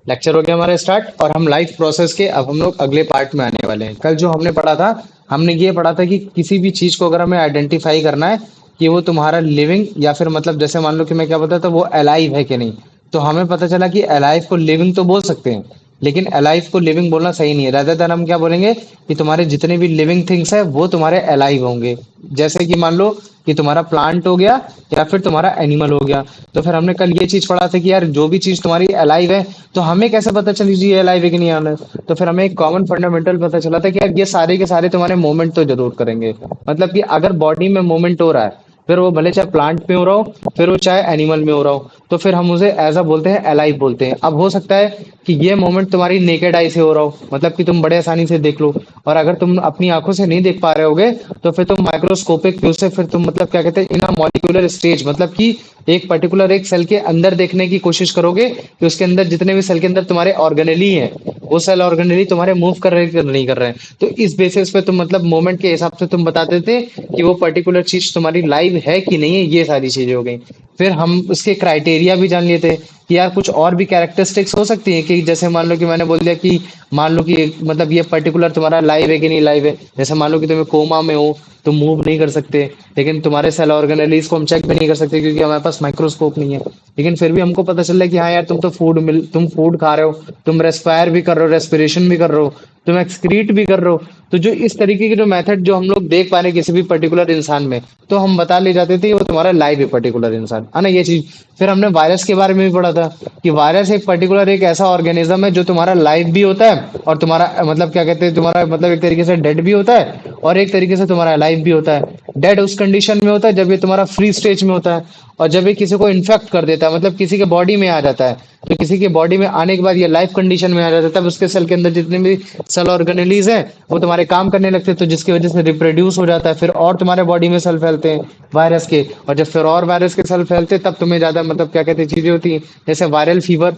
Lecture हो गया हमारा स्टार्ट और हम लाइफ प्रोसेस के अब हम लोग अगले पार्ट में आने वाले हैं। कल जो हमने पढ़ा था, हमने ये पढ़ा था कि किसी भी चीज को अगर हमें आइडेंटिफाई करना है कि वो तुम्हारा लिविंग या फिर मतलब जैसे मान लो कि मैं क्या बोलता था वो अलाइव है कि नहीं, तो हमें पता चला कि अलाइव को लिविंग तो बोल सकते हैं, लेकिन अलाइव को लिविंग बोलना सही नहीं है। रादर देन हम क्या बोलेंगे कि तुम्हारे जितने भी लिविंग थिंग्स है वो तुम्हारे अलाइव होंगे। जैसे कि मान लो कि तुम्हारा प्लांट हो गया या फिर तुम्हारा एनिमल हो गया। तो फिर हमने कल ये चीज पढ़ा था कि यार जो भी चीज तुम्हारी अलाइव है तो हमें कैसे पता चली जी ये अलाइव है कि नहीं अलाइव। तो फिर हमें एक कॉमन फंडामेंटल पता चला था कि यार ये सारे के सारे तुम्हारे मूवमेंट तो जरूर करेंगे। मतलब कि अगर बॉडी में मूवमेंट हो रहा है, फिर वो भले चाहे प्लांट में हो रहा हो फिर वो चाहे एनिमल में हो रहा हो, तो फिर हम उसे एज अ बोलते हैं अलाइव बोलते हैं। अब हो सकता है कि ये मोमेंट तुम्हारी नेकेड आई से हो रहा हो, मतलब कि तुम बड़े आसानी से देख लो, और अगर तुम अपनी आंखों से नहीं देख पा रहे होगे तो फिर तुम माइक्रोस्कोपिक व्यू से फिर तुम मतलब क्या कहते हैं इन अ मॉलिक्यूलर स्टेज, मतलब कि एक पर्टिकुलर एक सेल के अंदर देखने की कोशिश करोगे कि उसके अंदर जितने भी सेल के अंदर तुम्हारे ऑर्गेनेली हैं वो सेल ऑर्गेनेली तुम्हारे मूव कर रहे हैं कि नहीं कर रहे हैं। तो इस बेसिस पे तुम मतलब मोमेंट के हिसाब से तुम बता देते कि वो पर्टिकुलर चीज तुम्हारी लाइव है कि नहीं है। ये सारी चीजें हो गई। फिर हम उसके क्राइटेरिया भी जान लिए थे कि यार कुछ और भी कैरेक्टरिस्टिक्स हो सकती हैं कि जैसे मान लो कि मैंने बोल दिया कि मान लो कि मतलब ये पर्टिकुलर तुम्हारा लाइव है कि नहीं लाइव है। जैसे मान लो कि तुम्हें कोमा में हो, तुम मूव नहीं कर सकते, लेकिन तुम्हारे सेल ऑर्गेनेलीज को हम चेक भी नहीं कर सकते क्योंकि हमारे पास माइक्रोस्कोप नहीं है। लेकिन फिर भी हमको पता चल रहा है कि हाँ यार तुम फूड खा रहे हो, तुम रेस्पायर भी कर रहे हो, रेस्पिरेशन भी कर रहे हो, तुम एक्सक्रीट भी कर रहे हो। तो जो इस तरीके के जो मेथड जो हम लोग देख पा रहे हैं किसी भी पर्टिकुलर इंसान में, तो हम बता ले जाते थे वो तुम्हारा लाइव है पर्टिकुलर इंसान, है ना ये चीज। फिर हमने वायरस के बारे में भी पढ़ा था कि वायरस एक पर्टिकुलर एक ऐसा ऑर्गेनिज्म है जो तुम्हारा लाइव भी होता है और तुम्हारा मतलब क्या कहते हैं तुम्हारा मतलब एक तरीके से डेड भी होता है और एक तरीके से तुम्हारा लाइव भी होता है। डेड उस कंडीशन में होता है जब ये तुम्हारा फ्री स्टेज में होता है, और जब ये किसी को इन्फेक्ट कर देता है मतलब किसी के बॉडी में आ जाता है, तो किसी के बॉडी में आने के बाद ये लाइफ कंडीशन में आ जाता है, तब उसके सेल के अंदर जितने भी सेल ऑर्गेनेलीज हैं वो तुम्हारे काम करने लगते हैं, तो जिसकी वजह से रिप्रोड्यूस हो जाता है, फिर और तुम्हारे बॉडी में सेल फैलते हैं वायरस के, और जब फिर और वायरस के सेल फैलते हैं तब तुम्हें ज्यादा मतलब क्या कहते हैं चीजें होती हैं जैसे वायरल फीवर।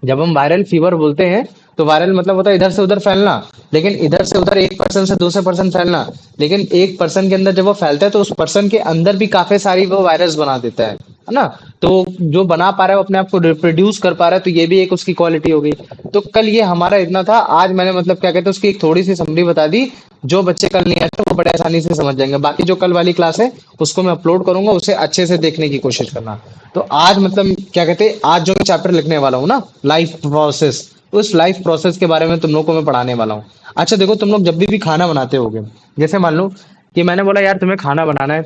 जब हम वायरल फीवर बोलते हैं तो वायरल मतलब होता है इधर से उधर फैलना, लेकिन इधर से उधर एक पर्सन से दूसरे पर्सन फैलना। लेकिन एक पर्सन के अंदर जब वो फैलता है तो उस पर्सन के अंदर भी काफी सारी वो वायरस बना देता है ना। तो जो बना पा रहा है वो अपने आप को रिप्रोड्यूस कर पा रहा है, तो ये भी एक उसकी क्वालिटी हो गई। तो कल ये हमारा इतना था, आज मैंने मतलब क्या कहते हैं उसकी एक थोड़ी सी समरी बता दी। जो बच्चे कल नहीं आए थे वो बड़े आसानी से समझ जाएंगे। बाकी जो कल वाली क्लास है उसको मैं अपलोड करूंगा, उसे अच्छे से देखने की कोशिश करना। तो आज मतलब क्या कहते हैं आज जो मैं चैप्टर लिखने वाला हूँ ना, लाइफ प्रोसेस, उस लाइफ प्रोसेस के बारे में तुम लोग को मैं पढ़ाने वाला हूँ। अच्छा देखो, तुम लोग जब भी खाना बनाते होगे, जैसे मान लो कि मैंने बोला यार तुम्हें खाना बनाना है,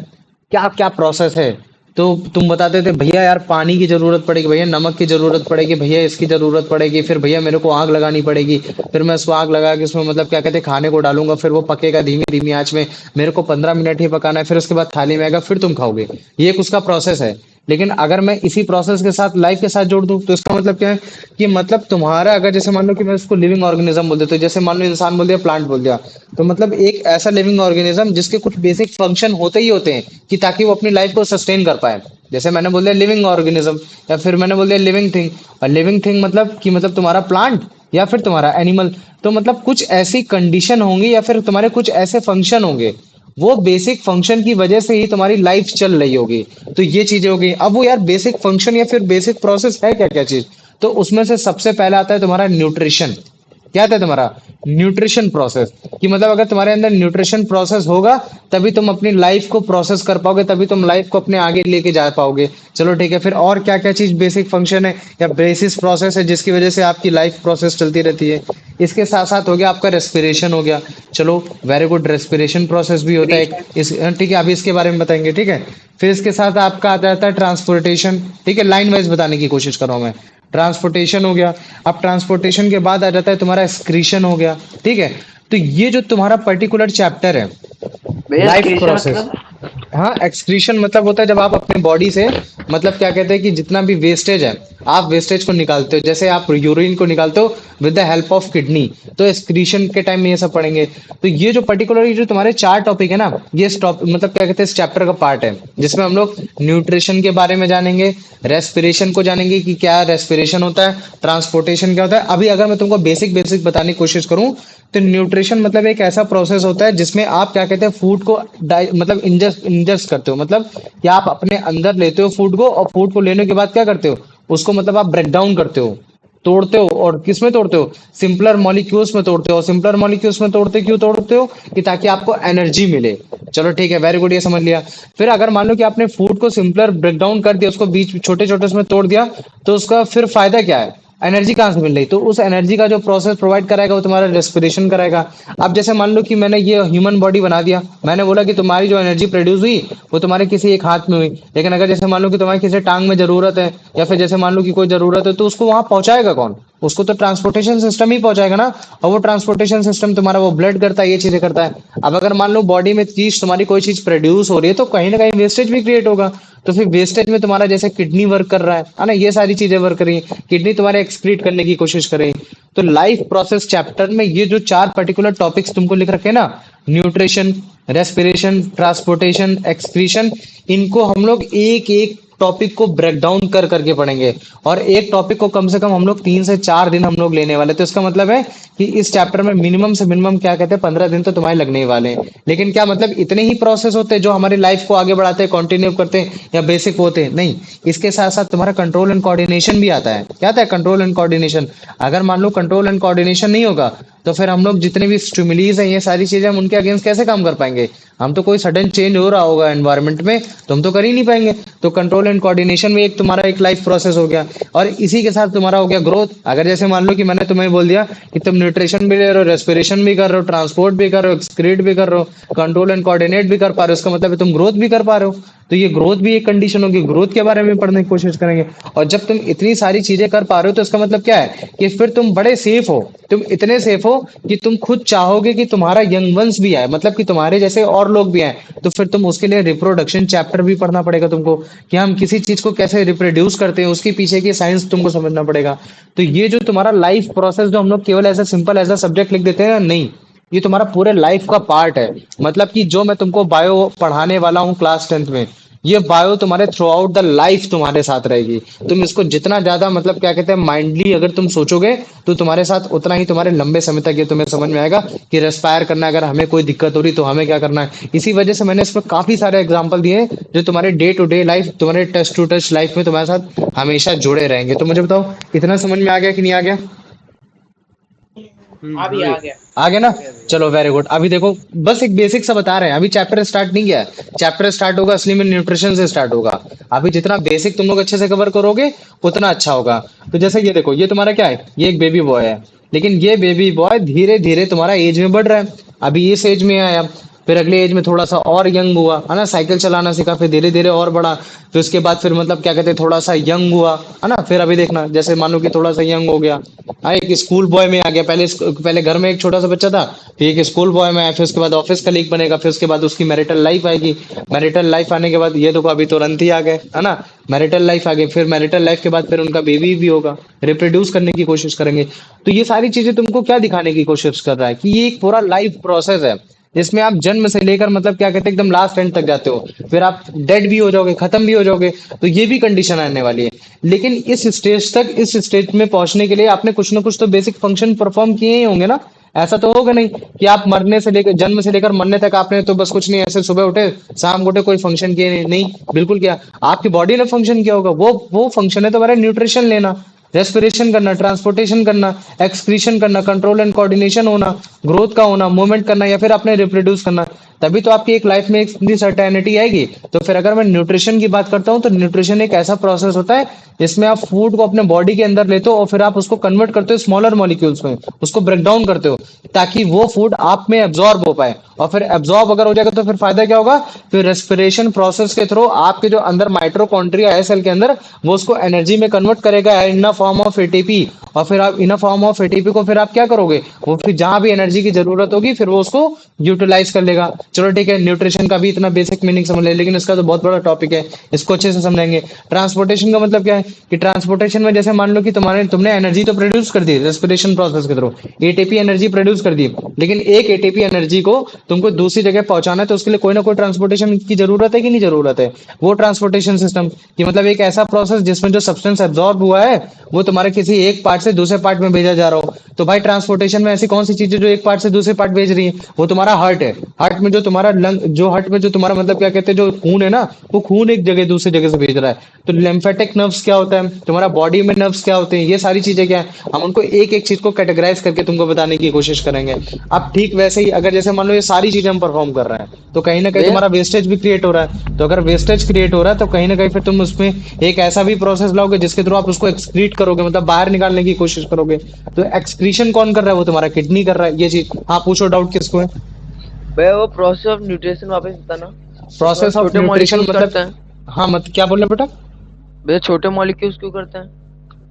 क्या क्या प्रोसेस है, तो तुम बताते थे भैया यार पानी की जरूरत पड़ेगी, भैया नमक की जरूरत पड़ेगी, भैया इसकी जरूरत पड़ेगी, फिर भैया मेरे को आग लगानी पड़ेगी, फिर मैं उसको आग लगा के उसमें मतलब क्या कहते हैं खाने को डालूंगा, फिर वो पकेगा धीमी धीमी आंच में, मेरे को 15 मिनट ही पकाना है, फिर उसके बाद थाली में आएगा, फिर तुम खाओगे। ये एक उसका प्रोसेस है। लेकिन अगर मैं इसी प्रोसेस के साथ लाइफ के साथ जोड़ दूं तो इसका मतलब क्या है कि मतलब तुम्हारा अगर जैसे मान लो कि मैं उसको लिविंग ऑर्गेनिज्म बोल देता हूँ, जैसे मान लो इंसान बोल दिया, प्लांट बोल दिया, तो मतलब एक ऐसा लिविंग ऑर्गेनिज्म जिसके कुछ बेसिक फंक्शन होते ही होते हैं कि ताकि वो अपनी लाइफ को सस्टेन कर पाए। जैसे मैंने बोल दिया लिविंग ऑर्गेनिज्म, या फिर मैंने बोल दिया लिविंग थिंग। और लिविंग थिंग मतलब कि मतलब तुम्हारा प्लांट या फिर तुम्हारा एनिमल, तो मतलब कुछ ऐसी कंडीशन होंगी या फिर तुम्हारे कुछ ऐसे फंक्शन होंगे, वो बेसिक फंक्शन की वजह से ही तुम्हारी लाइफ चल रही होगी। तो ये चीजें हो गई। अब वो यार बेसिक फंक्शन या फिर बेसिक प्रोसेस है क्या क्या चीज, तो उसमें से सबसे पहला आता है तुम्हारा न्यूट्रिशन। क्या आता है तुम्हारा न्यूट्रिशन प्रोसेस, कि मतलब अगर तुम्हारे अंदर न्यूट्रिशन प्रोसेस होगा तभी तुम अपनी लाइफ को प्रोसेस कर पाओगे, तभी तुम लाइफ को अपने आगे लेके जा पाओगे। चलो ठीक है, फिर और क्या क्या चीज बेसिक फंक्शन है या बेसिस प्रोसेस है जिसकी वजह से आपकी लाइफ प्रोसेस चलती रहती है। इसके साथ साथ हो गया आपका रेस्पिरेशन हो गया। चलो वेरी गुड, रेस्पिरेशन प्रोसेस भी होता है एक इस ठीक है, अभी इसके बारे में बताएंगे ठीक है। फिर इसके साथ आपका आता जाता है ट्रांसपोर्टेशन, ठीक है, लाइन वाइज बताने की कोशिश कर रहा हूं मैं। ट्रांसपोर्टेशन हो गया। अब ट्रांसपोर्टेशन के बाद आ जाता है तुम्हारा एक्सक्रीशन हो गया, ठीक है। तो ये जो तुम्हारा पर्टिकुलर चैप्टर है भैया लाइफ स्क्रीशन प्रोसेस। मतलब। हाँ, एक्सक्रीशन मतलब होता है जब आप अपने बॉडी से मतलब क्या कहते हैं कि जितना भी वेस्टेज है आप वेस्टेज को निकालते हो, जैसे आप यूरिन को निकालते हो with the help of kidney, तो एक्सक्रीशन के टाइम में ये सब पढ़ेंगे। तो ये जो पर्टिकुलर ये जो तुम्हारे चार टॉपिक है ना, ये मतलब क्या कहते हैं इस चैप्टर का पार्ट है, जिसमें हम लोग न्यूट्रिशन के बारे में जानेंगे, रेस्पिरेशन को जानेंगे कि क्या रेस्पिरेशन होता है, ट्रांसपोर्टेशन क्या होता है। अभी अगर मैं तुमको बेसिक बेसिक बताने की कोशिश करूं तो न्यूट्रिशन मतलब एक ऐसा प्रोसेस होता है जिसमें आप क्या कहते हैं फूड को मतलब इंजस्ट करते हो, मतलब कि आप अपने अंदर लेते हो फूड को, और फूड को लेने के बाद क्या करते हो उसको मतलब आप ब्रेक डाउन करते हो। तोड़ते हो, और किसमें तोड़ते हो, सिंपलर मॉलिक्यूल्स में तोड़ते हो। सिंपलर मॉलिक्यूल्स में तोड़ते क्यों तोड़ते हो, कि ताकि आपको एनर्जी मिले। चलो ठीक है, वेरी गुड, ये समझ लिया। फिर अगर मान लो कि आपने फूड को सिंपलर ब्रेक डाउन कर दिया, उसको बीच छोटे छोटे उसमें तोड़ दिया, तो उसका फिर फायदा क्या है, एनर्जी कहाँ से मिल रही, तो उस एनर्जी का जो प्रोसेस प्रोवाइड कराएगा वो तुम्हारा रेस्पिरेशन कराएगा। अब जैसे मान लो कि मैंने ये ह्यूमन बॉडी बना दिया, मैंने बोला कि तुम्हारी जो एनर्जी प्रोड्यूस हुई वो तुम्हारे किसी एक हाथ में हुई, लेकिन अगर जैसे मान लो कि तुम्हारी किसी टांग में जरूरत है, या फिर जैसे मान लो कि कोई जरूरत है, तो उसको वहां पहुंचाएगा कौन, उसको तो ट्रांसपोर्टेशन सिस्टम ही पहुंचाएगा ना। और वो ट्रांसपोर्टेशन सिस्टम तुम्हारा वो ब्लड करता है, ये चीजें करता है। अब अगर मान लो बॉडी में चीज तुम्हारी कोई चीज प्रोड्यूस हो रही है, तो कहीं ना कहीं वेस्टेज भी क्रिएट होगा। तो फिर वेस्टेज में तुम्हारा जैसे किडनी वर्क कर रहा है ना, ये सारी चीजें वर्क कर रही है, किडनी तुम्हारे एक्सक्रीट करने की कोशिश कर रही है। तो लाइफ प्रोसेस चैप्टर में ये जो चार पर्टिकुलर टॉपिक्स तुमको लिख रखे हैं ना, न्यूट्रिशन, रेस्पिरेशन, ट्रांसपोर्टेशन, एक्सक्रीशन, इनको हम लोग एक एक टॉपिक को ब्रेक डाउन कर करके पढ़ेंगे। और एक टॉपिक को कम से कम हम लोग 3 से 4 दिन हम लोग लेने वाले। तो इसका मतलब है कि इस चैप्टर में मिनिमम से मिनिमम क्या कहते हैं, 15 दिन तो तुम्हारे लगने ही वाले हैं। लेकिन क्या मतलब इतने ही प्रोसेस होते हैं जो हमारी लाइफ को आगे बढ़ाते हैं, कंटिन्यू करते हैं, या बेसिक होते हैं, नहीं। इसके साथ साथ तुम्हारा कंट्रोल एंड कोऑर्डिनेशन भी आता है। क्या आता है, कंट्रोल एंड कोऑर्डिनेशन। अगर मान लो कंट्रोल एंड कोऑर्डिनेशन नहीं होगा, तो फिर हम लोग जितने भी स्टिमुलीज हैं, ये सारी चीजें हम उनके अगेंस्ट कैसे काम कर पाएंगे। हम तो कोई सडन चेंज हो रहा होगा एनवायरनमेंट में, तो हम तो कर ही नहीं पाएंगे। तो कंट्रोल एंड कोऑर्डिनेशन में एक तुम्हारा एक लाइफ प्रोसेस हो गया। और इसी के साथ तुम्हारा हो गया ग्रोथ। अगर जैसे मान लो कि मैंने तुम्हें बोल दिया कि तुम न्यूट्रिशन भी ले रहे हो, रेस्पिरेशन भी कर रहे हो, ट्रांसपोर्ट भी कर रहे हो, एक्सक्रीट भी कर रहे हो, कंट्रोल एंड कोऑर्डिनेट भी कर पा रहे हो, इसका मतलब है तुम ग्रोथ भी कर पा रहे हो। तो ये ग्रोथ भी एक कंडीशन होगी, ग्रोथ के बारे में पढ़ने की कोशिश करेंगे। और जब तुम इतनी सारी चीजें कर पा रहे हो, तो इसका मतलब क्या है कि फिर तुम बड़े सेफ हो। तुम इतने सेफ हो कि तुम खुद चाहोगे कि तुम्हारा यंग वंस भी आए, मतलब कि तुम्हारे जैसे और लोग भी आए। तो फिर तुम उसके लिए रिप्रोडक्शन चैप्टर भी पढ़ना पड़ेगा तुमको, कि हम किसी चीज को कैसे रिप्रोड्यूस करते हैं, उसके पीछे की साइंस तुमको समझना पड़ेगा। तो ये जो तुम्हारा लाइफ प्रोसेस जो हम लोग केवल ऐसा सिंपल एज अ सब्जेक्ट लिख देते हैं ना, नहीं, ये तुम्हारा पूरे लाइफ का पार्ट है। मतलब कि जो मैं तुमको बायो पढ़ाने वाला हूँ क्लास 10th में, ये बायो तुम्हारे थ्रू आउट द लाइफ तुम्हारे साथ रहेगी। तुम इसको जितना ज्यादा मतलब क्या कहते हैं माइंडली अगर तुम सोचोगे, तो तुम्हारे साथ उतना ही तुम्हारे लंबे समय तक ये तुम्हें समझ में आएगा कि रेस्पायर करना है, अगर हमें कोई दिक्कत हो रही तो हमें क्या करना है। इसी वजह से मैंने इसमें काफी सारे एग्जाम्पल दिए हैं, जो तुम्हारे डे टू डे लाइफ, तुम्हारे टच टू टच लाइफ में तुम्हारे साथ हमेशा जुड़े रहेंगे। तो मुझे बताओ, इतना समझ में आ गया कि नहीं आ गया। अभी आ गया। आ गया ना। चलो वेरी गुड। अभी देखो, बस एक बेसिक सा बता रहे हैं, अभी चैप्टर स्टार्ट नहीं किया है। चैप्टर स्टार्ट होगा असली में न्यूट्रिशन से स्टार्ट होगा। अभी जितना बेसिक तुम लोग अच्छे से कवर करोगे, उतना अच्छा होगा। तो जैसे ये देखो, ये तुम्हारा क्या है, ये एक बेबी बॉय है। लेकिन ये बेबी बॉय धीरे धीरे तुम्हारा एज में बढ़ रहा है। अभी इस एज में आया, फिर अगले एज में थोड़ा सा और यंग हुआ, है ना, साइकिल चलाना सीखा, फिर धीरे धीरे और बढ़ा। फिर उसके बाद फिर मतलब क्या कहते हैं, थोड़ा सा यंग हुआ, है ना। फिर अभी देखना, जैसे मान लो कि थोड़ा सा यंग हो गया, हाँ, एक स्कूल बॉय में आ गया। पहले घर में एक छोटा सा बच्चा था, फिर एक स्कूल बॉय में आया, फिर उसके बाद ऑफिस कलीग बनेगा, फिर उसके बाद उसकी मैरिटल लाइफ आएगी। मैरिटल लाइफ आने के बाद ये देखो अभी तुरंत ही आ गए, है ना, मैरिटल लाइफ आ गई। फिर मैरिटल लाइफ के बाद फिर उनका बेबी भी होगा, रिप्रोड्यूस करने की कोशिश करेंगे। तो ये सारी चीजें तुमको क्या दिखाने की कोशिश कर रहा है, कि ये एक पूरा लाइफ प्रोसेस है, जिसमें आप जन्म से लेकर मतलब क्या कहते हैं एकदम लास्ट एंड तक जाते हो। फिर आप डेड भी हो जाओगे, खत्म भी हो जाओगे। तो ये भी कंडीशन आने वाली है। लेकिन इस स्टेज तक, इस स्टेज में पहुंचने के लिए आपने कुछ ना कुछ तो बेसिक फंक्शन परफॉर्म किए ही होंगे ना। ऐसा तो होगा नहीं कि आप मरने से लेकर, जन्म से लेकर मरने तक आपने तो बस कुछ नहीं, ऐसे सुबह उठे शाम को उठे कोई फंक्शन किए नहीं, नहीं बिल्कुल किया। आपकी बॉडी ने फंक्शन किया होगा। वो फंक्शन है तुम्हारा न्यूट्रिशन लेना, रेस्पिरेशन करना, ट्रांसपोर्टेशन करना, एक्सक्रीशन करना, कंट्रोल एंड कोऑर्डिनेशन होना, ग्रोथ का होना, मूवमेंट करना, या फिर अपने रिप्रोड्यूस करना। तभी तो आपकी एक लाइफ में एक सर्टेनिटी आएगी। तो फिर अगर मैं न्यूट्रिशन की बात करता हूँ, तो न्यूट्रिशन एक ऐसा प्रोसेस होता है जिसमें आप फूड को अपने बॉडी के अंदर लेते हो, और फिर आप उसको कन्वर्ट करते हो स्मॉलर मॉलिक्यूल्स में, उसको ब्रेक डाउन करते हो, ताकि वो फूड आप में एब्जॉर्ब हो पाए। और फिर एब्जॉर्ब अगर हो जाएगा, तो फिर फायदा क्या होगा, फिर रेस्पिरेशन प्रोसेस के थ्रू आपके जो अंदर माइटोकॉन्ड्रिया है सेल के अंदर, वो उसको एनर्जी में कन्वर्ट करेगा इन द फॉर्म ऑफ एटीपी। और फिर आप इन फॉर्म ऑफ एटीपी को फिर आप क्या करोगे, वो फिर जहां भी एनर्जी की जरूरत होगी, फिर वो उसको यूटिलाइज कर लेगा। चलो ठीक है, न्यूट्रिशन का भी इतना बेसिक मीनिंग समझ ले, लेकिन इसका तो बहुत बड़ा टॉपिक है, इसको अच्छे से समझेंगे। ट्रांसपोर्टेशन का मतलब क्या है, कि ट्रांसपोर्टेशन में जैसे मान लो कि तुमने एनर्जी तो प्रोड्यूस कर दी रेस्पिरेशन प्रोसेस के थ्रू, एटीपी एनर्जी प्रोड्यूस कर दी, लेकिन एक एटीपी एनर्जी को तुमको दूसरी जगह पहुंचाना है, तो उसके लिए कोई ना कोई ट्रांसपोर्टेशन की जरूरत है कि नहीं जरूरत है। वो ट्रांसपोर्टेशन सिस्टम की मतलब एक ऐसा प्रोसेस जिसमें जो सब्सटेंस एब्जॉर्ब हुआ है, वो तुम्हारे किसी एक पार्ट से दूसरे पार्ट में भेजा जा रहा हो। तो भाई ट्रांसपोर्टेशन में ऐसी कौन सी चीजें जो एक पार्ट से दूसरे पार्ट भेज रही है? वो तुम्हारा हार्ट है। हार्ट में जो तुम्हारा लंग, जो हार्ट में जो तुम्हारा मतलब क्या कहते हैं, जो खून है ना, वो खून एक जगह दूसरी जगह से भेज रहा है। तो लिम्फेटिक नर्व्स क्या होता है, तुम्हारा बॉडी में नर्व्स क्या होते हैं, ये सारी चीजें क्या है, हम उनको एक एक चीज को कैटेगराइज करके तुमको बताने की कोशिश करेंगे। अब ठीक वैसे ही अगर जैसे मान लो ये सारी चीजें हम परफॉर्म कर रहे हैं, तो कहीं ना कहीं भैया तुम्हारा वेस्टेज भी क्रिएट हो रहा है। तो अगर वेस्टेज क्रिएट हो रहा है, तो कहीं ना कहीं फिर तुम उसमें एक ऐसा भी प्रोसेस लाओगे जिसके थ्रू आप उसको एक्सक्रीट करोगे, मतलब बाहर निकालने की कोशिश करोगे। तो एक्सक्रीशन कौन कर रहा है? वो तुम्हारा किडनी कर रहा है ये चीज। हाँ पूछो, डाउट किसको है? भैया वो प्रोसेस ऑफ न्यूट्रिशन वापस बताना, उसमें हम प्रोसेस ऑफ छोटे न्यूट्रिशन मॉलिक्यूल्स मतलब, करते हैं। हाँ मत क्या बोल रहे बेटा? भैया छोटे मॉलिक्यूल्स क्यों करते हैं?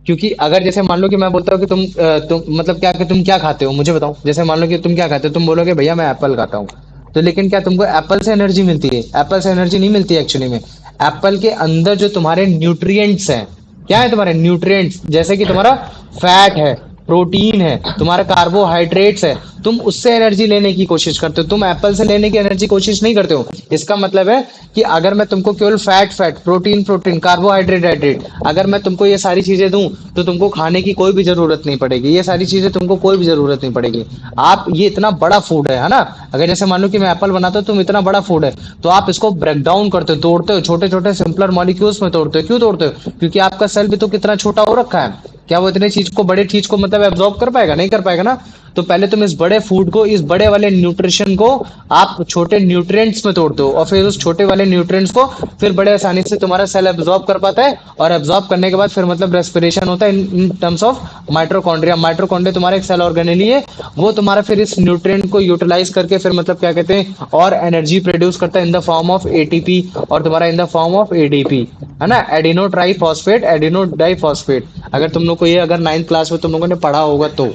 क्योंकि अगर जैसे मान लो कि मैं बोलता हूँ कि तुम मतलब क्या कि तुम क्या खाते हो, मुझे बताओ। जैसे मान लो कि तुम क्या खाते हो, तुम बोलोगे भैया मैं एप्पल खाता हूँ। तो लेकिन क्या तुमको एप्पल से एनर्जी मिलती है? एप्पल से एनर्जी नहीं मिलती एक्चुअली में। एप्पल के अंदर जो तुम्हारे न्यूट्रिएंट्स हैं, क्या है तुम्हारे न्यूट्रिएंट्स, जैसे कि तुम्हारा फैट है, प्रोटीन है, तुम्हारा कार्बोहाइड्रेट्स है, तुम उससे एनर्जी लेने की कोशिश करते हो। तुम एप्पल से लेने की एनर्जी कोशिश नहीं करते हो। इसका मतलब है कि अगर मैं तुमको केवल fat fat, protein protein, carbohydrate hydrate, अगर मैं तुमको ये सारी चीजें दूं, तो तुमको खाने की कोई भी जरूरत नहीं पड़ेगी। ये सारी चीजें तुमको कोई भी जरूरत नहीं पड़ेगी। आप ये इतना बड़ा फूड है ना। अगर जैसे मान लो कि मैं एप्पल बनाता हूँ, तुम इतना बड़ा फूड है, तो आप इसको ब्रेक डाउन करते हो, तोड़ते हो, छोटे छोटे सिंपलर मॉलिक्यूल्स में तोड़ते हो। क्यों तोड़ते हो? क्योंकि आपका सेल भी तो कितना छोटा हो रखा है। क्या वो इतने चीज को, बड़े चीज को मतलब एब्जॉर्ब कर पाएगा? नहीं कर पाएगा ना। तो पहले तुम इस बड़े फूड को, इस बड़े वाले न्यूट्रिशन को आप छोटे न्यूट्रिएंट्स में तोड़ते हो, और फिर उस छोटे वाले न्यूट्रिएंट्स को फिर बड़े आसानी से तुम्हारा सेल एब्जॉर्ब कर पाता है। और एब्जॉर्ब करने के बाद फिर मतलब रेस्पिरेशन होता है in terms of mitochondria. Mitochondria तुम्हारा एक सेल ऑर्गेनेली है। वो तुम्हारा फिर इस न्यूट्रिएंट को यूटिलाइज करके फिर मतलब क्या कहते हैं, और एनर्जी प्रोड्यूस करता है in the form of ATP, और तुम्हारा इन द फॉर्म ऑफ एडीपी, है ना, एडिनो ट्राइफॉस्फेट, एडिनो डाइफॉस्फेट। अगर तुम लोग को ये अगर 9th क्लास में तुम लोगों ने पढ़ा होगा तो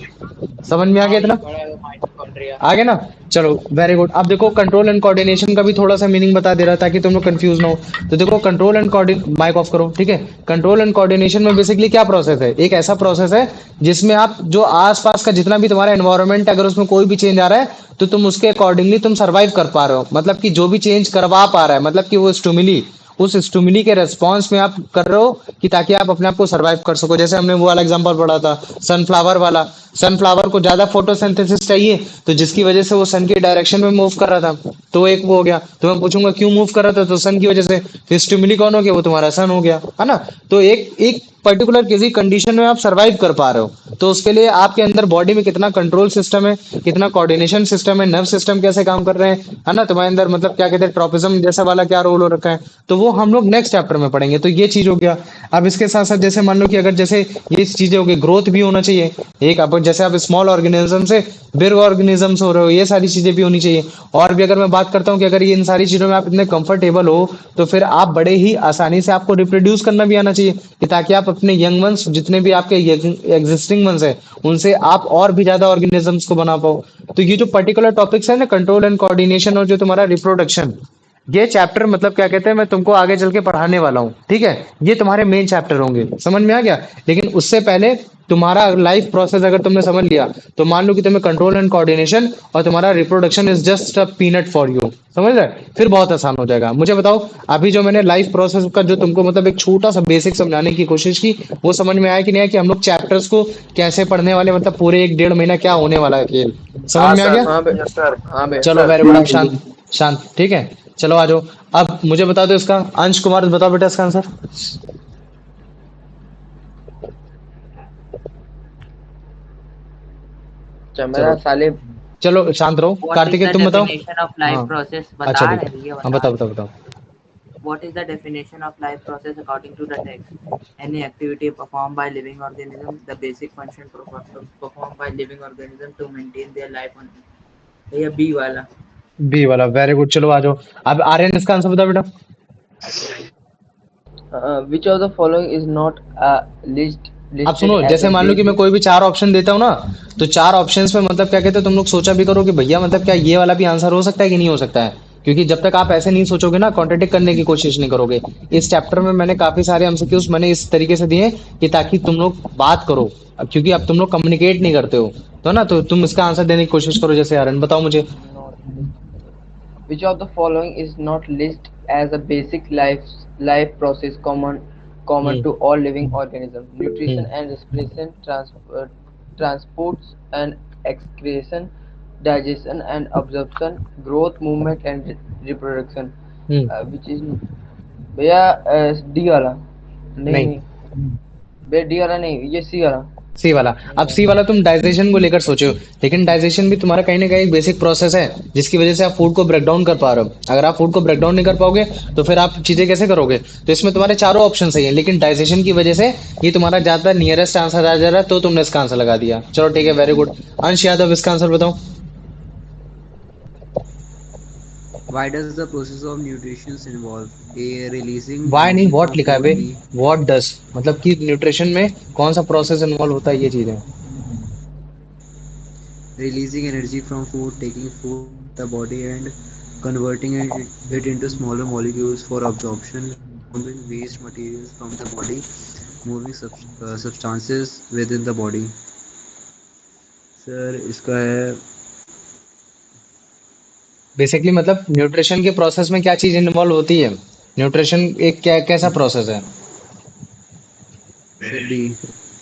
समझ में आ गया हाँ ये इतना? पढ़ा है माइटोकॉन्ड्रिया। आ गया ना? चलो वेरी गुड। अब देखो कंट्रोल एंड कोऑर्डिनेशन का भी थोड़ा सा मीनिंग बता दे रहा ताकि तुम लोग कंफ्यूज ना हो। तो देखो control and coordination, mic off करो, ठीक है। कंट्रोल एंड कोऑर्डिनेशन में बेसिकली क्या प्रोसेस है? एक ऐसा प्रोसेस है जिसमें आप जो आसपास का जितना भी तुम्हारा एनवायरनमेंट है, अगर उसमें कोई भी चेंज आ रहा है, तो तुम उसके अकॉर्डिंगली तुम सर्वाइव कर पा रहे हो। मतलब कि जो भी चेंज करवा पा रहा है, मतलब कि वो स्टुमिली, उस स्टुमिली के रेस्पॉन्स में आप कर रहे हो कि ताकि आप अपने आप को सर्वाइव कर सको। जैसे हमने वो वाला एग्जांपल पढ़ा था सनफ्लावर वाला। सनफ्लावर को ज्यादा फोटोसिंथेसिस चाहिए, तो जिसकी वजह से वो सन की डायरेक्शन में मूव कर रहा था, तो एक वो हो गया। तो मैं पूछूंगा क्यों मूव कर रहा था, तो सन की वजह से। तो स्टिमुली कौन हो गया? वो तुम्हारा सन हो गया, है ना। तो एक एक पर्टिकुलर किसी कंडीशन में आप सर्वाइव कर पा रहे हो, तो उसके लिए आपके अंदर बॉडी में कितना कंट्रोल सिस्टम है, कितना कोऑर्डिनेशन सिस्टम है, नर्व सिस्टम कैसे काम कर रहे हैं, है ना, तुम्हारे अंदर मतलब क्या कहते हैं ट्रोपिज्म जैसा वाला क्या रोल हो रखा है, तो वो हम लोग नेक्स्ट चैप्टर में पढ़ेंगे। तो ये चीज हो गया। अब इसके साथ साथ जैसे मान लो कि अगर जैसे ये चीजें हो गई, ग्रोथ भी होना चाहिए। एक अब जैसे आप स्मॉल ऑर्गेनिज्म से बिग ऑर्गेनिजम्स हो रहे हो, ये सारी चीजें भी होनी चाहिए। और भी अगर मैं बात करता हूँ कि अगर ये इन सारी चीजों में आप इतने कंफर्टेबल हो, तो फिर आप बड़े ही आसानी से आपको रिप्रोड्यूस करना भी आना चाहिए, कि ताकि आप अपने यंग वंस, जितने भी आपके एग्जिस्टिंग वंस है, उनसे आप और भी ज्यादा ऑर्गेनिजम्स को बना पाओ। तो ये जो पर्टिकुलर टॉपिक्स है ना, कंट्रोल एंड कोऑर्डिनेशन, और जो तुम्हारा रिप्रोडक्शन, ये चैप्टर मतलब क्या कहते हैं, मैं तुमको आगे चल के पढ़ाने वाला हूँ, ठीक है। ये तुम्हारे मेन चैप्टर होंगे, समझ में आ गया। लेकिन उससे पहले तुम्हारा लाइफ प्रोसेस अगर तुमने समझ लिया, तो मान लो कि तुम्हें कंट्रोल एंड कोऑर्डिनेशन और तुम्हारा reproduction is just a peanut for you, समझ रहे? फिर बहुत आसान हो जाएगा। मुझे बताओ, अभी जो मैंने लाइफ प्रोसेस का जो तुमको मतलब एक छोटा सा बेसिक समझाने की कोशिश की, वो समझ में आया कि नहीं आया, कि हम लोग चैप्टर्स को कैसे पढ़ने वाले, मतलब पूरे 1 1.5 महीना क्या होने वाला है खेल, समझ हाँ में आ सर। गया? हाँ बे यस सर। हाँ बे चलो वेरी गुड। अब शांत शांत, ठीक है। चलो आ जाओ। अब मुझे बता दो इसका, अंश कुमार बताओ बेटा इसका आंसर। चमेरा चलो साले। चलो शांत रहो। What is कार्तिकेय the तुम बताओ। definition of life हाँ process? अच्छा बता ठीक है। रहे ये हाँ बता बताओ रहे। बताओ बताओ। What is the definition of life process according to the text? Any activity performed by living organism, the basic function performed by living organism to maintain their life on earth. भैया बी वाला। B वाला, very good. चलो आ जाओ। अब आर्यन इसका answer बताओ बेटा। Which of the following is not अब listed सुनो, as जैसे a मान लो कि मैं basic? कोई भी 4 ऑप्शन देता हूँ ना, तो 4 ऑप्शंस में मतलब क्या कहते हैं, तुम लोग सोचा भी करो कि भैया मतलब क्या ये वाला भी आंसर हो सकता है कि नहीं हो सकता है। क्योंकि जब तक आप ऐसे नहीं सोचोगे ना, कॉन्ट्रडिक्ट करने की कोशिश नहीं करोगे। इस चैप्टर में मैंने काफी सारे एमसीक्यूज मैंने इस तरीके से दिए कि ताकि तुम लोग बात करो। अब क्योंकि अब तुम लोग कम्युनिकेट नहीं करते हो, तो ना, तो तुम इसका आंसर देने की कोशिश करो। जैसे आर्यन बताओ मुझे। Not list. Which of the following is not listed as a basic life process common hmm to all living organisms? Nutrition hmm and respiration, transports and excretion, digestion and absorption, growth, movement and reproduction. Which is भैया D वाला नहीं नहीं, नहीं भैया D वाला नहीं ये सी वाला सी वाला। अब सी वाला तुम डाइजेशन को लेकर सोचो, लेकिन डाइजेशन भी तुम्हारा कहीं ना कहीं एक बेसिक प्रोसेस है जिसकी वजह से आप फूड को ब्रेक डाउन कर पा रहे हो। अगर आप फूड को ब्रेक डाउन नहीं कर पाओगे तो फिर आप चीजें कैसे करोगे? तो इसमें तुम्हारे चारों ऑप्शन सही है, लेकिन डाइजेशन की वजह से ये तुम्हारा ज्यादा नियरेस्ट आंसर आ जा रहा है, तो तुमने इसका आंसर लगा दिया। चलो ठीक है, वेरी गुड। अंश यादव, इसका आंसर बताओ। Why does the process of nutrition involve a releasing why नहीं, energy व्हाट from लिखा है food, बे? B व्हाट डस, मतलब कि न्यूट्रिशन में कौन सा प्रोसेस इन्वॉल्व होता है, ये चीजें। releasing energy from food, taking food the body and converting it into smaller molecules for absorption, removing waste materials from the body, moving substances within the body. Sir इसका है basically मतलब nutrition के process में क्या चीज involve होती है? Nutrition एक क्या कैसा प्रोसेस है? सर डी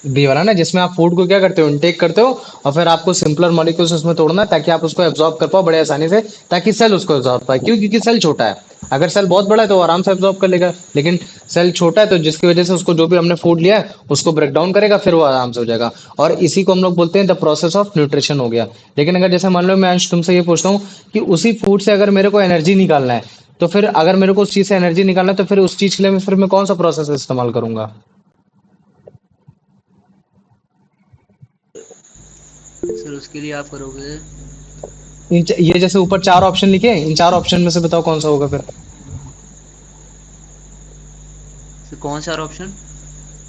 बी वाला ना, जिसमें आप फूड को क्या करते हो, इनटेक करते हो, और फिर आपको सिंपलर मॉलिक्यूल्स उसमें तोड़ना है ताकि आप उसको एब्जॉर्ब कर पाओ बड़े आसानी से, ताकि सेल उसको एब्जॉर्ब पाए। क्यों? क्योंकि सेल छोटा है। अगर सेल बहुत बड़ा है तो वो आराम से एब्जॉर्ब कर लेगा, लेकिन सेल छोटा है तो जिसकी वजह से उसको जो भी हमने फूड लिया है उसको ब्रेक डाउन करेगा, फिर वो आराम से हो जाएगा। और इसी को हम लोग बोलते हैं द प्रोसेस ऑफ न्यूट्रिशन हो गया। लेकिन अगर जैसे मान लो मैं अंश तुमसे ये पूछता हूँ कि उसी फूड से अगर मेरे को एनर्जी निकालना है, तो फिर अगर मेरे को उस चीज से एनर्जी निकालना है तो फिर उस चीज के लिए फिर मैं कौन सा प्रोसेस इस्तेमाल करूंगा? सर उसके लिए आप करोगे ये जैसे ऊपर चार ऑप्शन लिखे हैं, इन चार ऑप्शन में से बताओ कौन सा होगा फिर। सर कौन सा ऑप्शन?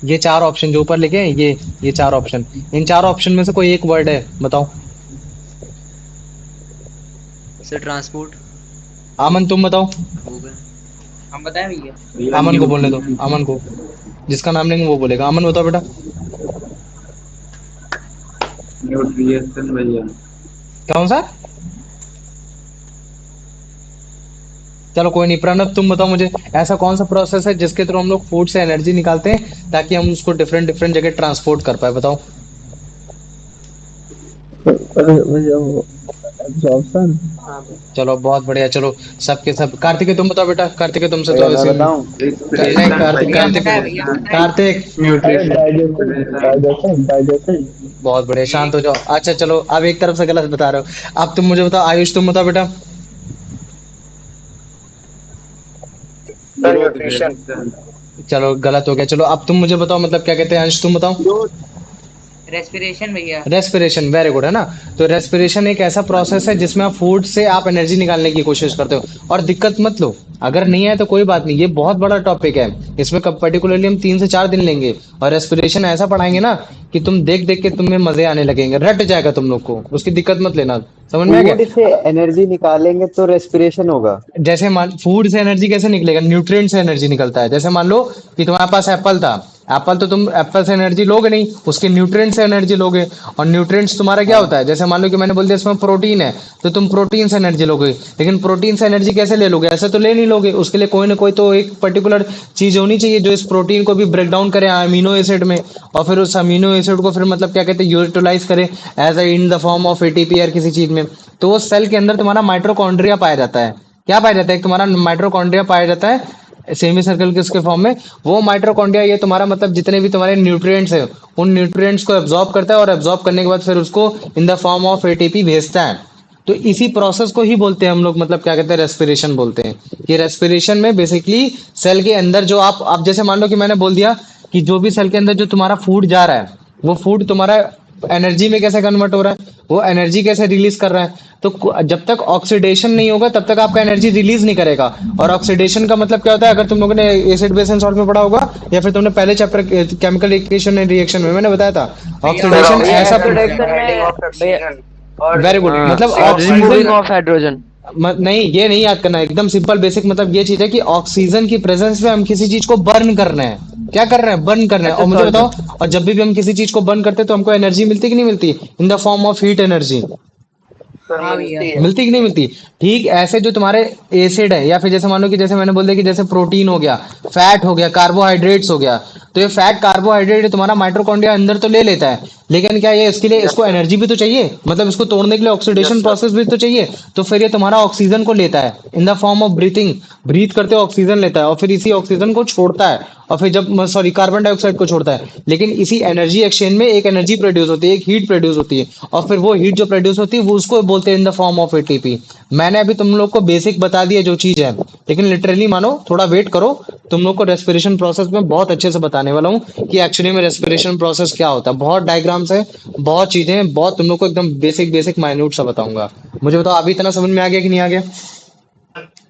ये चार ऑप्शन जो ऊपर लिखे हैं, ये चार ऑप्शन, इन चार ऑप्शन में से कोई एक वर्ड है, बताओ। सर ट्रांसपोर्ट अमन तुम बताओ। हो गया। हम बताएं भैया? अमन को बोलने दो, अमन को, जिसका नाम लेंगे वो बोलेगा। अमन बताओ बेटा। न्यूट्रिएशन भैया। कौन सा? चलो कोई नहीं, प्रणब तुम बताओ मुझे, ऐसा कौन सा प्रोसेस है जिसके थ्रू हम लोग फूड से एनर्जी निकालते हैं ताकि हम उसको डिफरेंट डिफरेंट जगह ट्रांसपोर्ट कर पाए, बताओ। भैया वो एब्जॉर्प्शन। हाँ भैया। चलो बहुत बढ़िया, चलो सबके सब। कार्तिक तुम बताओ बेटा, कार्तिक तुमसे तो मैं ऐसे बताऊं? नहीं, कार्तिक कार्तिक कार्तिक डाइजेशन डाइजेशन। बहुत बढ़िया, शांत हो जाओ। अच्छा चलो, अब एक तरफ से गलत बता रहे हो। अब तुम मुझे बताओ, आयुष तुम बताओ बेटा। न्यूट्रिशन। चलो गलत हो गया। चलो अब तुम मुझे बताओ, मतलब क्या कहते हैं, अंश तुम बताओ। रेस्पिरेशन भैया। रेस्पिरेशन, वेरी गुड, है ना। तो रेस्पिरेशन एक ऐसा प्रोसेस है जिसमें आप फूड से आप एनर्जी निकालने की कोशिश करते हो। और दिक्कत मत लो, अगर नहीं है तो कोई बात नहीं, ये बहुत बड़ा टॉपिक है, इसमें पर्टिकुलरली हम 3 से 4 दिन लेंगे। और रेस्पिरेशन ऐसा पढ़ाएंगे ना कि तुम देख देख के तुम्हें मजे आने लगेंगे, रट जाएगा तुम लोग को, उसकी दिक्कत मत लेना। समझ में आ गया? फूड से एनर्जी निकालेंगे तो रेस्पिरेशन होगा। जैसे मान फूड से एनर्जी कैसे निकलेगा? न्यूट्रिएंट से एनर्जी निकलता है। जैसे मान लो कि तुम्हारे पास एप्पल था, एप्पल तो तुम एप्पल से एनर्जी लोगे नहीं, उसके न्यूट्रिएंट से एनर्जी लोगे। और न्यूट्रिएंट्स तुम्हारा क्या होता है? जैसे मान लो कि मैंने बोल दिया इसमें प्रोटीन है, तो तुम प्रोटीन से एनर्जी लोगे। लेकिन प्रोटीन से एनर्जी कैसे ले लोगे? ऐसे तो ले नहीं लोगे, उसके लिए कोई ना कोई तो एक पर्टिकुलर चीज होनी चाहिए जो इस प्रोटीन को भी ब्रेक डाउन करे अमीनो एसिड में, और फिर उस अमीनो एसिड को फिर मतलब क्या कहते हैं, यूटिलाइज करे as a in the form of ATP या किसी चीज में। तो वो सेल के अंदर तुम्हारा माइटोकॉन्ड्रिया पाया जाता है। क्या पाया जाता है? एक तुम्हारा माइटोकॉन्ड्रिया पाया जाता है सेमी सर्कल के उसके फॉर्म में। वो माइटोकॉन्ड्रिया ये तुम्हारा मतलब जितने भी तुम्हारे न्यूट्रिएंट्स है, उन न्यूट्रिएंट्स को एब्जॉर्ब करता है, और एब्जॉर्ब करने के बाद फिर उसको इन द फॉर्म ऑफ एटीपी भेजता है। तो इसी प्रोसेस को ही बोलते हैं हम लोग, मतलब क्या कहते हैं, रेस्पिरेशन बोलते हैं। कि रेस्पिरेशन में बेसिकली सेल के अंदर जो आप जैसे मान लो कि मैंने बोल दिया कि जो भी सेल के अंदर जो तुम्हारा फूड जा रहा है, वो फूड तुम्हारा एनर्जी में कैसे कन्वर्ट हो रहा है, वो एनर्जी कैसे रिलीज कर रहा है। तो जब तक ऑक्सीडेशन नहीं होगा तब तक आपका एनर्जी रिलीज नहीं करेगा। और ऑक्सीडेशन का मतलब क्या होता है? अगर तुम लोगों ने एसिड बेस एंड सॉल्ट में पढ़ा होगा, या फिर तुमने पहले chapter chemical equation and reaction में मैंने बताया था, ऑक्सीडेशन ऐसा। वेरी गुड, मतलब रिमूविंग ऑक्सीजन ऑफ हाइड्रोजन। नहीं, ये नहीं याद करना, एकदम सिंपल बेसिक मतलब ये चीज है कि ऑक्सीजन की प्रेजेंस में हम किसी चीज को बर्न कर रहे हैं। क्या कर रहे हैं? बर्न कर रहे हैं। और मुझे बताओ, और जब भी हम किसी चीज को बर्न करते हैं तो हमको एनर्जी मिलती कि नहीं मिलती? इन the form of heat energy. हाँ भैया। मिलती कि नहीं मिलती? ठीक ऐसे जो तुम्हारे एसिड है, या फिर जैसे मान लो कि जैसे मैंने बोल दिया कि जैसे प्रोटीन हो गया, फैट हो गया, कार्बोहाइड्रेट्स हो गया, तो ये फैट कार्बोहाइड्रेट तुम्हारा माइटोकॉन्ड्रिया अंदर तो ले लेता है, लेकिन क्या ये इसके लिए इसको एनर्जी भी तो चाहिए, मतलब इसको तोड़ने के लिए ऑक्सीडेशन प्रोसेस भी तो चाहिए। तो फिर ये तुम्हारा ऑक्सीजन को लेता है in the form of breathing, breath करते ऑक्सीजन लेता है और फिर इसी ऑक्सीजन को छोड़ता है, और फिर जब सॉरी कार्बन डाइऑक्साइड को छोड़ता है। लेकिन इसी एनर्जी एक्सचेंज में एक एनर्जी प्रोड्यूस होती है, एक हीट प्रोड्यूस होती है, और फिर वो हीट जो प्रोड्यूस होती है वो उसको बोलते हैं इन द फॉर्म ऑफ एटीपी। मैंने अभी तुम लोग को बेसिक बता दिया जो चीज है, लेकिन लिटरली मानो थोड़ा वेट करो, तुम लोग को रेस्पिरेशन प्रोसेस में बहुत अच्छे से बताने वाला हूँ कि एक्चुअली में रेस्पिरेशन प्रोसेस क्या होता है। बहुत डायग्राम्स है, बहुत चीजें हैं, बहुत तुम लोग को एकदम बेसिक बेसिक माइन्यूट सा बताऊंगा। मुझे बताओ अभी इतना समझ में आ गया कि नहीं आ गया?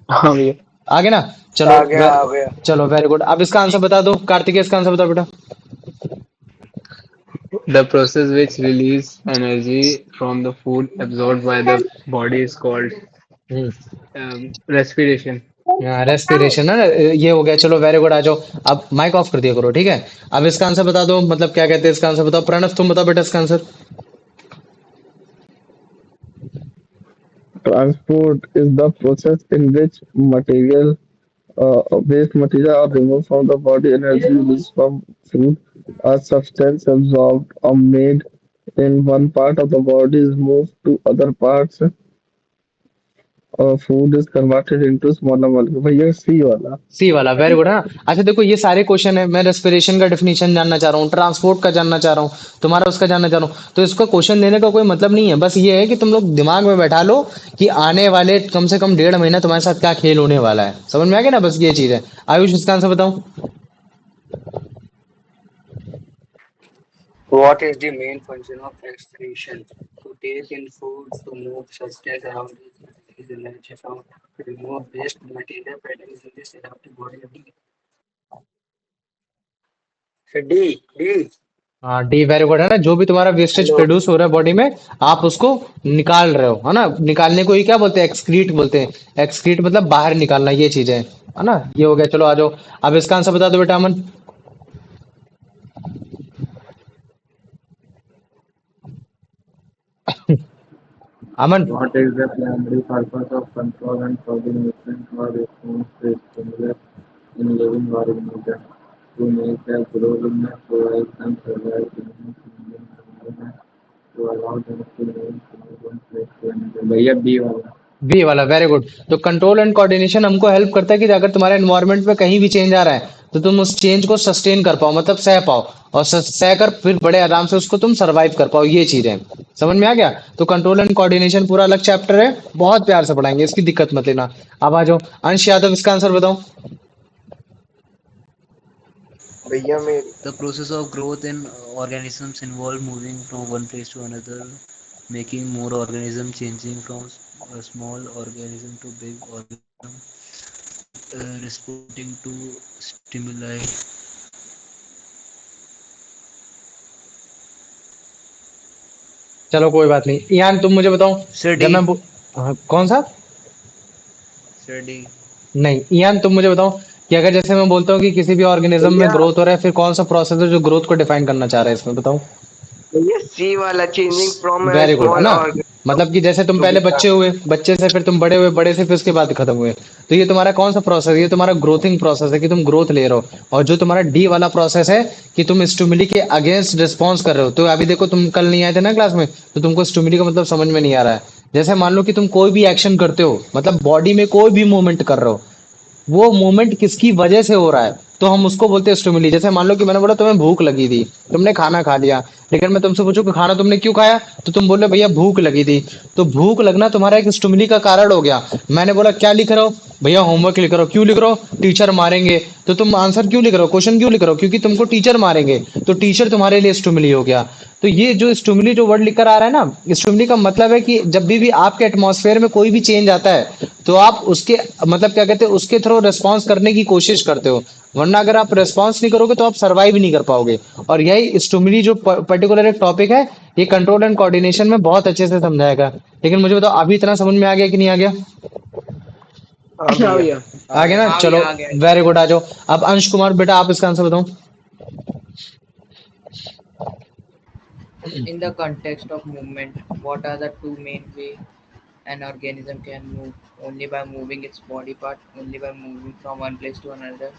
हाँ भैया। आ गया ना? चलो आ गया आ गया। चलो वेरी गुड। अब इसका आंसर बता दो, कार्तिक इसका आंसर बताओ बेटा। The process which release energy from the food absorbed by the body is called hmm respiration. Respiration है ना, ये हो गया। चलो वेरी गुड, आ जाओ। अब माइक ऑफ कर दिया करो, ठीक है। अब इसका आंसर बता दो, मतलब क्या कहते हैं इसका आंसर बताओ। प्रणव तुम बताओ बेटा इसका answer. Transport is the process in which waste material are removed from the body. Energy released from food, a substance absorbed or made in one part of the body is moved to other parts. Food is converted into smaller molecules. भैया सी वाला। सी वाला very good है ना। अच्छा देखो ये सारे question है, मैं रेस्पिरेशन का डेफिनेशन जानना चाह रहा हूँ, ट्रांसपोर्ट का जानना चाह रहा हूँ, तुम्हारा उसका जानना चाह रहा हूँ। तो इसका क्वेश्चन देने का कोई मतलब नहीं है, बस ये है कि तुम लोग दिमाग में बैठा लो कि आने वाले कम से कम 1.5 महीना तुम्हारे साथ क्या खेल होने वाला है। समझ में आ गया ना? बस ये चीज है। आयुष इसका आंसर बताऊं। What is the main function of excretion? To take in food, to move substance around, release energy from, remove waste material present in this adaptive body. D. D. हाँ डी वेरी गुड है ना। जो भी तुम्हारा wastage Hello. Produce हो रहा है body में, आप उसको निकाल रहे हो, है ना। निकालने को ही क्या बोलते हैं? एक्सक्रीट बोलते हैं। एक्सक्रीट मतलब बाहर निकालना, ये चीज है ना। ये हो गया। चलो आ जाओ। अब इसका आंसर बता दो बेटा अमन। अमन What is the primary purpose of control and coordination or response to stimulus in living organisms? To make them grow in a provide them survive in a changing environment, to allow them to move from one place to another. भैया B वाला। B वाला very good. तो control and coordination हमको help करता है कि अगर तुम्हारे एनवायरनमेंट में कहीं भी चेंज आ रहा है तो तुम उस चेंज को सस्टेन कर पाओ, मतलब सह पाओ, और सह कर फिर बड़े आराम से उसको तुम सरवाइव कर पाओ। ये चीज है। समझ में आ गया? तो कंट्रोल एंड कोऑर्डिनेशन पूरा अलग चैप्टर है, बहुत प्यार से पढ़ाएंगे, इसकी दिक्कत मत लेना। अब आ जाओ अंश यादव, इसका आंसर बताओ। भैया मेरी The process of growth in organisms involve moving from one place to another, making more organism, changing from a small organism to big organism, responding to stimuli. चलो कोई बात नहीं। ईयान तुम मुझे बताओ। Sir जब D. हाँ, कौन सा? Sir D. नहीं ईयान तुम मुझे बताओ कि अगर जैसे मैं बोलता हूँ कि किसी भी ऑर्गेनिज्म में भैया ग्रोथ हो रहा है, फिर कौन सा प्रोसेस है जो ग्रोथ को डिफाइन करना चाह रहा है, इसमें बताओ। भैया सी वाला चेंजिंग फ्रॉम वेरी गुड है स्मॉल ना। ऑर्गेनिज्म मतलब कि जैसे तुम टू पहले बिग। बच्चे हुए, बच्चे से फिर तुम बड़े हुए, बड़े से फिर उसके बाद खत्म हुए। तो ये तुम्हारा कौन सा प्रोसेस है? ये तुम्हारा ग्रोथिंग प्रोसेस है कि तुम ग्रोथ ले रहे हो। और जो तुम्हारा डी वाला प्रोसेस है कि तुम स्टिमुली के अगेंस्ट रिस्पॉन्स कर रहे हो। तो अभी देखो तुम कल नहीं आए थे ना क्लास में, तो तुमको स्टिमुली का मतलब समझ में नहीं आ रहा है। जैसे मान लो कि तुम कोई भी एक्शन करते हो, मतलब बॉडी में कोई भी मूवमेंट कर रहे हो, वो मूवमेंट किसकी वजह से हो रहा है, तो हम उसको बोलते हैं स्टिमुली। जैसे मान लो कि मैंने बोला तुम्हें भूख लगी थी, तुमने खाना खा लिया, लेकिन मैं तुमसे पूछूं कि खाना तुमने क्यों खाया, तो तुम बोले भैया भूख लगी थी। तो भूख लगना तुम्हारा एक स्टिमुली का कारण हो गया। मैंने बोला क्या लिख रहे हो? भैया होमवर्क लिख रहा हो। क्यों लिख रहे हो? टीचर मारेंगे। तो तुम आंसर क्यों लिख रहे हो, क्वेश्चन क्यों लिख रहे हो? क्योंकि तुमको टीचर मारेंगे। तो टीचर तुम्हारे लिए स्टिमुली हो गया। तो ये जो स्टिमुली जो वर्ड लिखकर आ रहा है ना, स्टिमुली का मतलब है कि जब भी आपके एटमॉस्फेयर में कोई भी चेंज आता है तो आप उसके मतलब क्या कहते हैं, उसके थ्रू रिस्पॉन्स करने की कोशिश करते हो। वरना अगर आप रिस्पॉन्स नहीं करोगे तो आप सर्वाइव नहीं कर पाओगे। और यही स्टिमुली जो पर्टिकुलर एक टॉपिक है, ये कंट्रोल एंड कोऑर्डिनेशन में बहुत अच्छे से समझाएगा। लेकिन मुझे बताओ अभी इतना समझ में आ गया कि नहीं आ गया? हाँ भैया। आ गया ना। चलो वेरी गुड, आ जाओ। अब अंश कुमार बेटा आप इसका आंसर बताओ। In the context of movement, what are the two main way an organism can move? Only by moving its body part, only by moving from one place to another,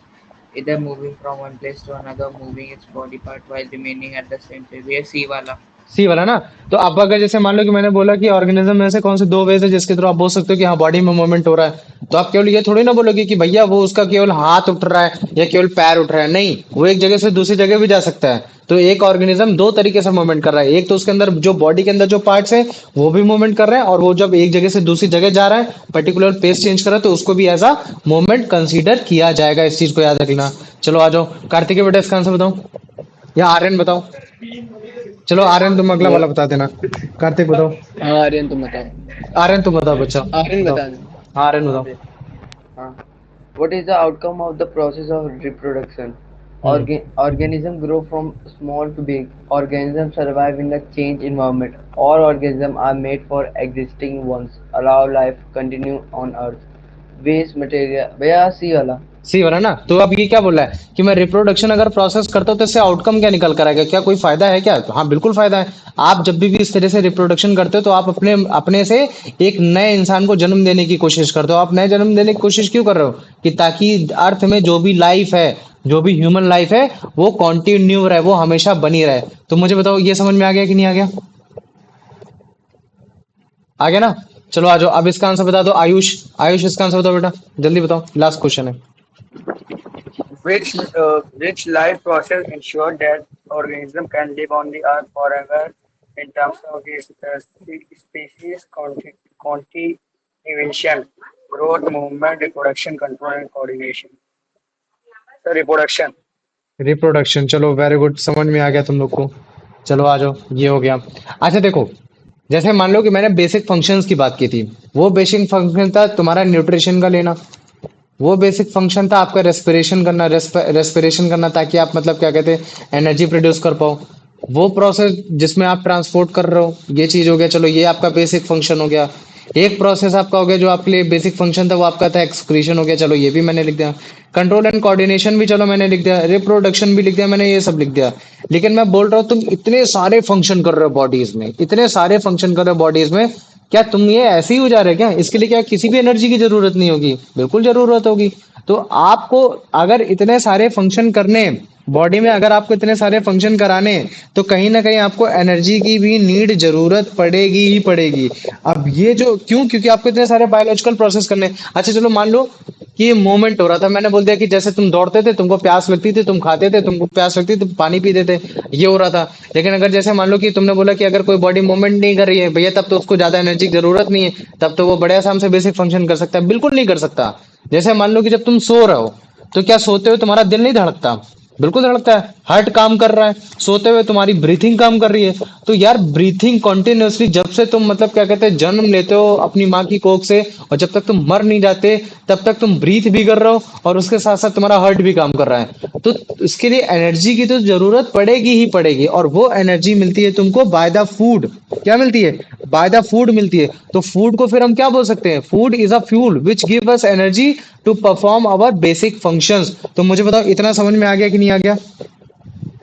either moving from one place to another, moving its body part while remaining at the same place. We see wala. सी वाला ना। तो अब अगर जैसे मान लो कि मैंने बोला कि ऑर्गेनिज्म में से कौन से दो वेज है जिसके थ्रू आप बोल सकते हो कि हाँ बॉडी में मूवमेंट हो रहा है, तो आप केवल ये थोड़ी ना बोलोगे कि भैया वो उसका केवल हाथ उठ रहा है या केवल पैर उठ रहा है, नहीं, वो एक जगह से दूसरी जगह भी जा सकता है। तो एक ऑर्गेनिज्म दो तरीके से मूवमेंट कर रहा है, एक तो उसके अंदर जो बॉडी के अंदर जो पार्ट्स है वो भी मूवमेंट कर रहे हैं, और वो जब एक जगह से दूसरी जगह जा रहा है पर्टिकुलर पेस चेंज कर रहा है तो उसको भी एज अ मूवमेंट कंसीडर किया जाएगा। इस चीज को याद रखना। चलो आ जाओ कार्तिक बेटा, इसका आंसर बताओ या आर्यन बताओ। चलो आर्यन तुम अगला वाला बता देना। कार्तिक बताओ। हाँ आर्यन तुम बताओ। आर्यन तुम बताओ बच्चा। आर्यन बताओ। बता दो। हाँ आर्यन हाँ बताओ। भैया, हाँ। What is the outcome of the process of reproduction? Hmm. Organisms grow from small to big. Organisms survive in the changed environment. All organisms are made for existing ones. Allow life continue on Earth. Waste material. भैया सी वाला। सी वाला ना। तो अब ये क्या बोल रहा है कि मैं रिप्रोडक्शन अगर प्रोसेस करता हूँ तो इससे आउटकम क्या निकल कर आएगा, क्या कोई फायदा है क्या? तो हाँ बिल्कुल फायदा है। आप जब भी इस तरह से रिप्रोडक्शन करते हो तो आप अपने अपने से एक नए इंसान को जन्म देने की कोशिश करते हो। आप नए जन्म देने की कोशिश क्यों कर रहे हो? कि ताकि अर्थ में जो भी लाइफ है, जो भी ह्यूमन लाइफ है वो कॉन्टिन्यू रहे, वो हमेशा बनी रहे। तो मुझे बताओ ये समझ में आ गया कि नहीं आ गया? आ गया ना। चलो आ जाओ, अब इसका आंसर बता दो आयुष। आयुष इसका आंसर बताओ बेटा, जल्दी बताओ, लास्ट क्वेश्चन है। Which life process ensure that organism can live on the earth forever in terms of its species continuation, growth, movement, reproduction, control, and coordination? So reproduction. Reproduction, चलो very good, समझ में आ गया तुम लोग को। चलो आ जाओ, ये हो गया। अच्छा देखो, जैसे मान लो कि मैंने बेसिक फंक्शंस की बात की थी, वो बेसिक फंक्शन था तुम्हारा न्यूट्रिशन का लेना, वो बेसिक फंक्शन था आपका रेस्पिरेशन करना, रेस्पिरेशन करना ताकि आप मतलब क्या कहते हैं एनर्जी प्रोड्यूस कर पाओ। वो प्रोसेस जिसमें आप ट्रांसपोर्ट कर रहे हो, ये चीज हो गया। चलो ये आपका बेसिक फंक्शन हो गया। एक प्रोसेस आपका हो गया जो आपके लिए बेसिक फंक्शन था, वो आपका था एक्सक्रीशन हो गया। चलो ये भी मैंने लिख दिया। कंट्रोल एंड कोऑर्डिनेशन भी चलो मैंने लिख दिया। रिप्रोडक्शन भी लिख दिया मैंने, ये सब लिख दिया। लेकिन मैं बोल रहा हूँ तुम इतने सारे फंक्शन कर रहे हो बॉडीज में, इतने सारे फंक्शन कर रहे हो बॉडीज में, क्या तुम ये ऐसे ही हो जा रहे क्या? इसके लिए क्या किसी भी एनर्जी की जरूरत नहीं होगी? बिल्कुल जरूरत होगी। तो आपको अगर इतने सारे फंक्शन करने बॉडी में, अगर आपको इतने सारे फंक्शन कराने, तो कहीं ना कहीं आपको एनर्जी की भी नीड जरूरत पड़ेगी ही पड़ेगी। अब ये जो क्यों, क्योंकि आपको इतने सारे बायोलॉजिकल प्रोसेस करने। अच्छा चलो मान लो कि ये मूवमेंट हो रहा था, मैंने बोल दिया कि जैसे तुम दौड़ते थे तुमको प्यास लगती थी, तुम खाते थे तुमको प्यास लगती थी, तुम पानी पीते थे, ये हो रहा था। लेकिन अगर जैसे मान लो कि तुमने बोला कि अगर कोई बॉडी मूवमेंट नहीं कर रही है भैया, तब तो उसको ज्यादा एनर्जी की जरूरत नहीं है, तब तो वो बड़े आराम से बेसिक फंक्शन कर सकता है। बिल्कुल नहीं कर सकता। जैसे मान लो कि जब तुम सो रहे हो तो क्या सोते हुए तुम्हारा दिल नहीं धड़कता? बिल्कुल धड़कता है, हार्ट काम कर रहा है। सोते हुए तुम्हारी ब्रीथिंग काम कर रही है। तो यार ब्रीथिंग कॉन्टिन्यूअसली जब से तुम मतलब क्या कहते हैं जन्म लेते हो अपनी माँ की कोख से, और जब तक तुम मर नहीं जाते तब तक तुम ब्रीथ भी कर रहे हो, और उसके साथ साथ तुम्हारा हार्ट भी काम कर रहा है। तो इसके लिए एनर्जी की तो जरूरत पड़ेगी ही पड़ेगी, और वो एनर्जी मिलती है तुमको बाय द फूड। क्या मिलती है? बाय द फूड मिलती है। तो फूड को फिर हम क्या बोल सकते हैं? Food is a fuel which give us energy to perform our basic functions. तो मुझे बताओ इतना समझ में आ गया कि नहीं आ गया?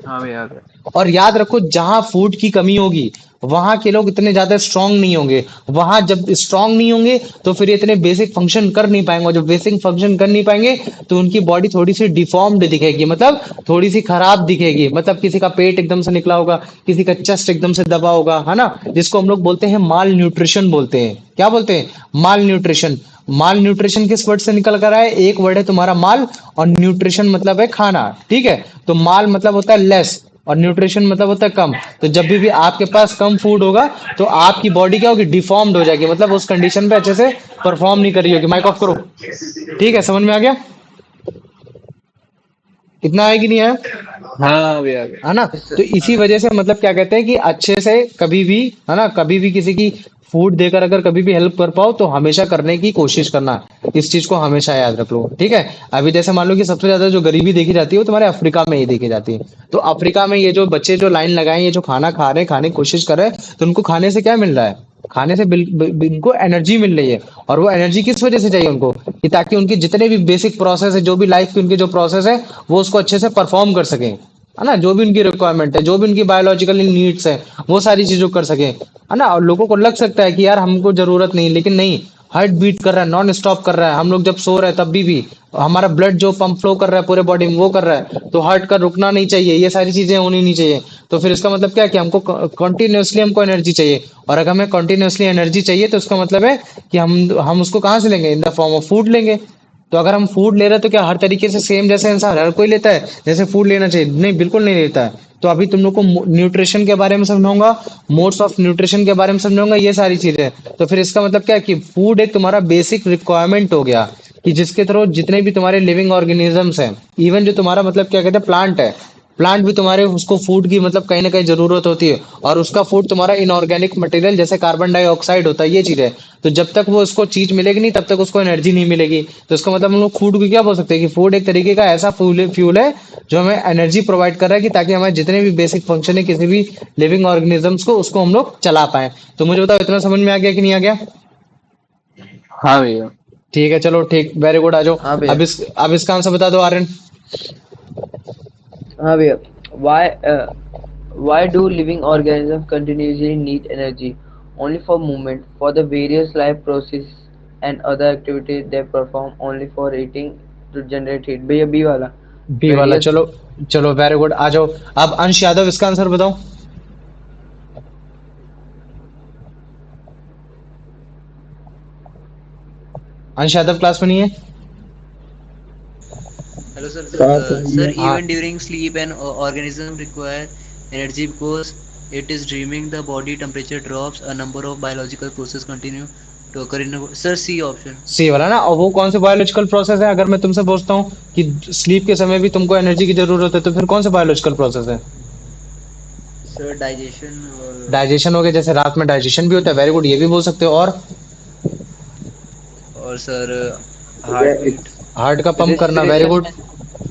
हाँ भैया आ गया। और याद रखो जहां फूड की कमी होगी वहां के लोग इतने ज्यादा स्ट्रांग नहीं होंगे। वहां जब स्ट्रांग नहीं होंगे तो फिर इतने बेसिक फंक्शन कर नहीं पाएंगे, और जब बेसिक फंक्शन कर नहीं पाएंगे तो उनकी बॉडी थोड़ी सी डिफॉर्म्ड दिखेगी, मतलब थोड़ी सी खराब दिखेगी। मतलब किसी का पेट एकदम से निकला होगा, किसी का चेस्ट एकदम से दबा होगा, है ना, जिसको हम लोग बोलते हैं माल न्यूट्रिशन बोलते हैं। क्या बोलते हैं? माल न्यूट्रिशन। माल न्यूट्रिशन किस वर्ड से निकल कर आया है? एक वर्ड है तुम्हारा माल, और न्यूट्रिशन मतलब है खाना। ठीक है, तो माल मतलब होता है लेस, और न्यूट्रिशन मतलब होता है कम। तो जब भी आपके पास कम फूड होगा तो आपकी बॉडी क्या होगी? डिफॉर्म्ड हो जाएगी, मतलब उस कंडीशन पे अच्छे से परफॉर्म नहीं कर रही होगी। माइक ऑफ करो। ठीक है, समझ में आ गया? इतना है कि नहीं है? हाँ भैया आ गया। है ना? तो इसी वजह से मतलब क्या कहते हैं कि अच्छे से कभी भी, है ना, कभी भी किसी की फूड देकर अगर कभी भी हेल्प कर पाओ तो हमेशा करने की कोशिश करना। इस चीज को हमेशा याद रख लो। ठीक है, अभी जैसे मान लो कि सबसे ज्यादा जो गरीबी देखी जाती है वो तुम्हारे अफ्रीका में ही देखी जाती है। तो अफ्रीका में ये जो बच्चे जो लाइन लगाए, ये जो खाना खा रहे हैं, खाने की कोशिश कर रहे हैं, तो उनको खाने से क्या मिल रहा है? खाने से इनको एनर्जी मिल रही है। और वो एनर्जी किस वजह से चाहिए उनको? कि ताकि उनके जितने भी बेसिक प्रोसेस है, जो भी लाइफ के उनके जो प्रोसेस है, वो उसको अच्छे से परफॉर्म कर सकें, है ना, जो भी उनकी रिक्वायरमेंट है, जो भी उनकी बायोलॉजिकल नीड्स है, वो सारी चीजों कर सके, है ना। और लोगों को लग सकता है कि यार हमको जरूरत नहीं, लेकिन नहीं, हार्ट बीट कर रहा है, नॉन स्टॉप कर रहा है, हम लोग जब सो रहे हैं तब भी हमारा ब्लड जो पंप फ्लो कर रहा है पूरे बॉडी में वो कर रहा है, तो हार्ट का रुकना नहीं चाहिए, ये सारी चीजें होनी नहीं चाहिए। तो फिर इसका मतलब क्या है कि हमको कंटिन्यूअसली हमको एनर्जी चाहिए, और अगर हमें कंटिन्यूअसली एनर्जी चाहिए तो इसका मतलब है कि हम उसको कहाँ से लेंगे, इन द फॉर्म ऑफ फूड लेंगे। तो अगर हम फूड ले रहे हैं तो क्या हर तरीके से सेम जैसे इंसान हर कोई लेता है जैसे फूड लेना चाहिए? नहीं, बिल्कुल नहीं लेता है। तो अभी तुम लोग को न्यूट्रिशन के बारे में समझाऊंगा, मोड्स ऑफ न्यूट्रिशन के बारे में समझाऊंगा, ये सारी चीजें। तो फिर इसका मतलब क्या है कि फूड एक तुम्हारा बेसिक रिक्वायरमेंट हो गया, कि जिसके थ्रू जितने भी तुम्हारे लिविंग ऑर्गेनिजम्स हैं, इवन जो तुम्हारा मतलब क्या कहते हैं प्लांट है, प्लांट भी तुम्हारे उसको फूड की मतलब कहीं ना कहीं जरूरत होती है, और उसका फूड तुम्हारा इनऑर्गेनिक मटेरियल जैसे कार्बन डाइऑक्साइड होता है, ये चीज है। तो जब तक वो उसको चीज मिलेगी नहीं तब तक उसको एनर्जी नहीं मिलेगी। तो इसका मतलब हम लोग फूड को क्या बोल सकते हैं कि फूड एक तरीके का ऐसा फ्यूल है जो हमें एनर्जी प्रोवाइड कर रहा है, कि ताकि हमारे जितने भी बेसिक फंक्शन है किसी भी लिविंग ऑर्गेनिजम्स को, उसको हम लोग चला पाए। तो मुझे बताओ इतना समझ में आ गया कि नहीं आ गया? हाँ भैया। ठीक है, चलो ठीक, वेरी गुड, आ जाओ। हाँ भैया। अब इसका आंसर बता दो आर्यन। हाँ भैया। why uh, why do living organisms continuously need energy? Only for movement, for the various life processes and other activities they perform, only for eating to generate heat? भैया बी वाला। बी वाला, various। चलो। चलो very good, आ जाओ। अब अंश यादव इसका answer बताओ। अंश यादव क्लास में नहीं है? Hello sir. कहाँ से Sir, भैया? हाँ। even during sleep an organism require energy because it is dreaming. The body temperature drops. A number of biological processes continue to occur in the sir C option. सी वाला ना? और वो कौन से बायोलॉजिकल प्रोसेस है? अगर मैं तुमसे पूछता हूँ कि स्लीप के समय भी तुमको एनर्जी की जरूरत है, तो फिर कौन से बायोलॉजिकल प्रोसेस है? Sir digestion डाइजेशन हो गया, जैसे रात में डाइजेशन भी होता है, वेरी गुड, ये भी बोल सकते हो। और sir भैया heartbeat. हार्ट का पंप करना, वेरी गुड।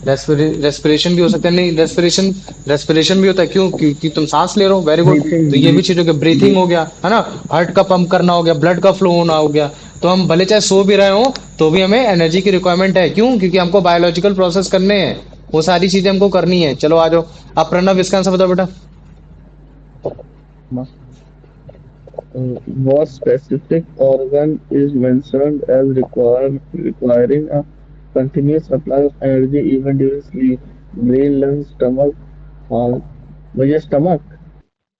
respiration। रेस्पिरेशन भी हो सकता है, नहीं रेस्पिरेशन, रेस्पिरेशन भी होता है, क्यों? क्योंकि तुम सांस ले रहे हो, वेरी गुड। ब्रीथिंग तो ये भी चीज हो गया, ब्रीथिंग हो गया, है ना? हार्ट का पंप करना हो गया, ब्लड का फ्लो होना हो गया। तो हम भले चाहे सो भी रहे हो तो भी हमें एनर्जी की रिक्वायरमेंट है, क्यों? क्योंकि हमको बायोलॉजिकल प्रोसेस करने हैं, वो सारी चीजें हमको करनी है। चलो आ जाओ। अब प्रणव इसका आंसर बताओ बेटा। what specific organ is mentioned as requiring a continuous supply of energy even during sleep? Brain, lungs, stomach, heart. भैया stomach.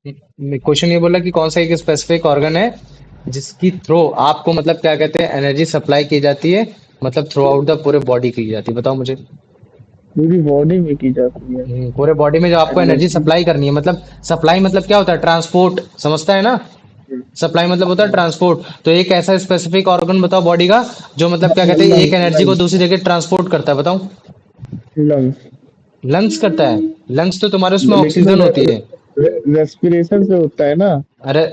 क्वेश्चन ये बोला कि कौन सा एक स्पेसिफिक ऑर्गन है जिसकी थ्रो आपको मतलब क्या कहते हैं एनर्जी सप्लाई की जाती है, मतलब थ्रू आउट द पूरे बॉडी की जाती है, बताओ मुझे। पूरी बॉडी में की जाती है पूरे बॉडी में जब आपको एनर्जी एनर्जी। सप्लाई करनी है, मतलब सप्लाई मतलब क्या होता है? ट्रांसपोर्ट, समझता है ना? सप्लाई मतलब होता है ट्रांसपोर्ट। तो एक ऐसा स्पेसिफिक ऑर्गन बताओ बॉडी का जो मतलब क्या कहते हैं एक लंग्स एनर्जी को लंग्स दूसरी जगह ट्रांसपोर्ट करता है, बताओ। लंग्स। लंग्स करता है? लंग्स तो तुम्हारे उसमें लेकिन ऑक्सीजन होती है। रेस्पिरेशन से होता है ना। अरे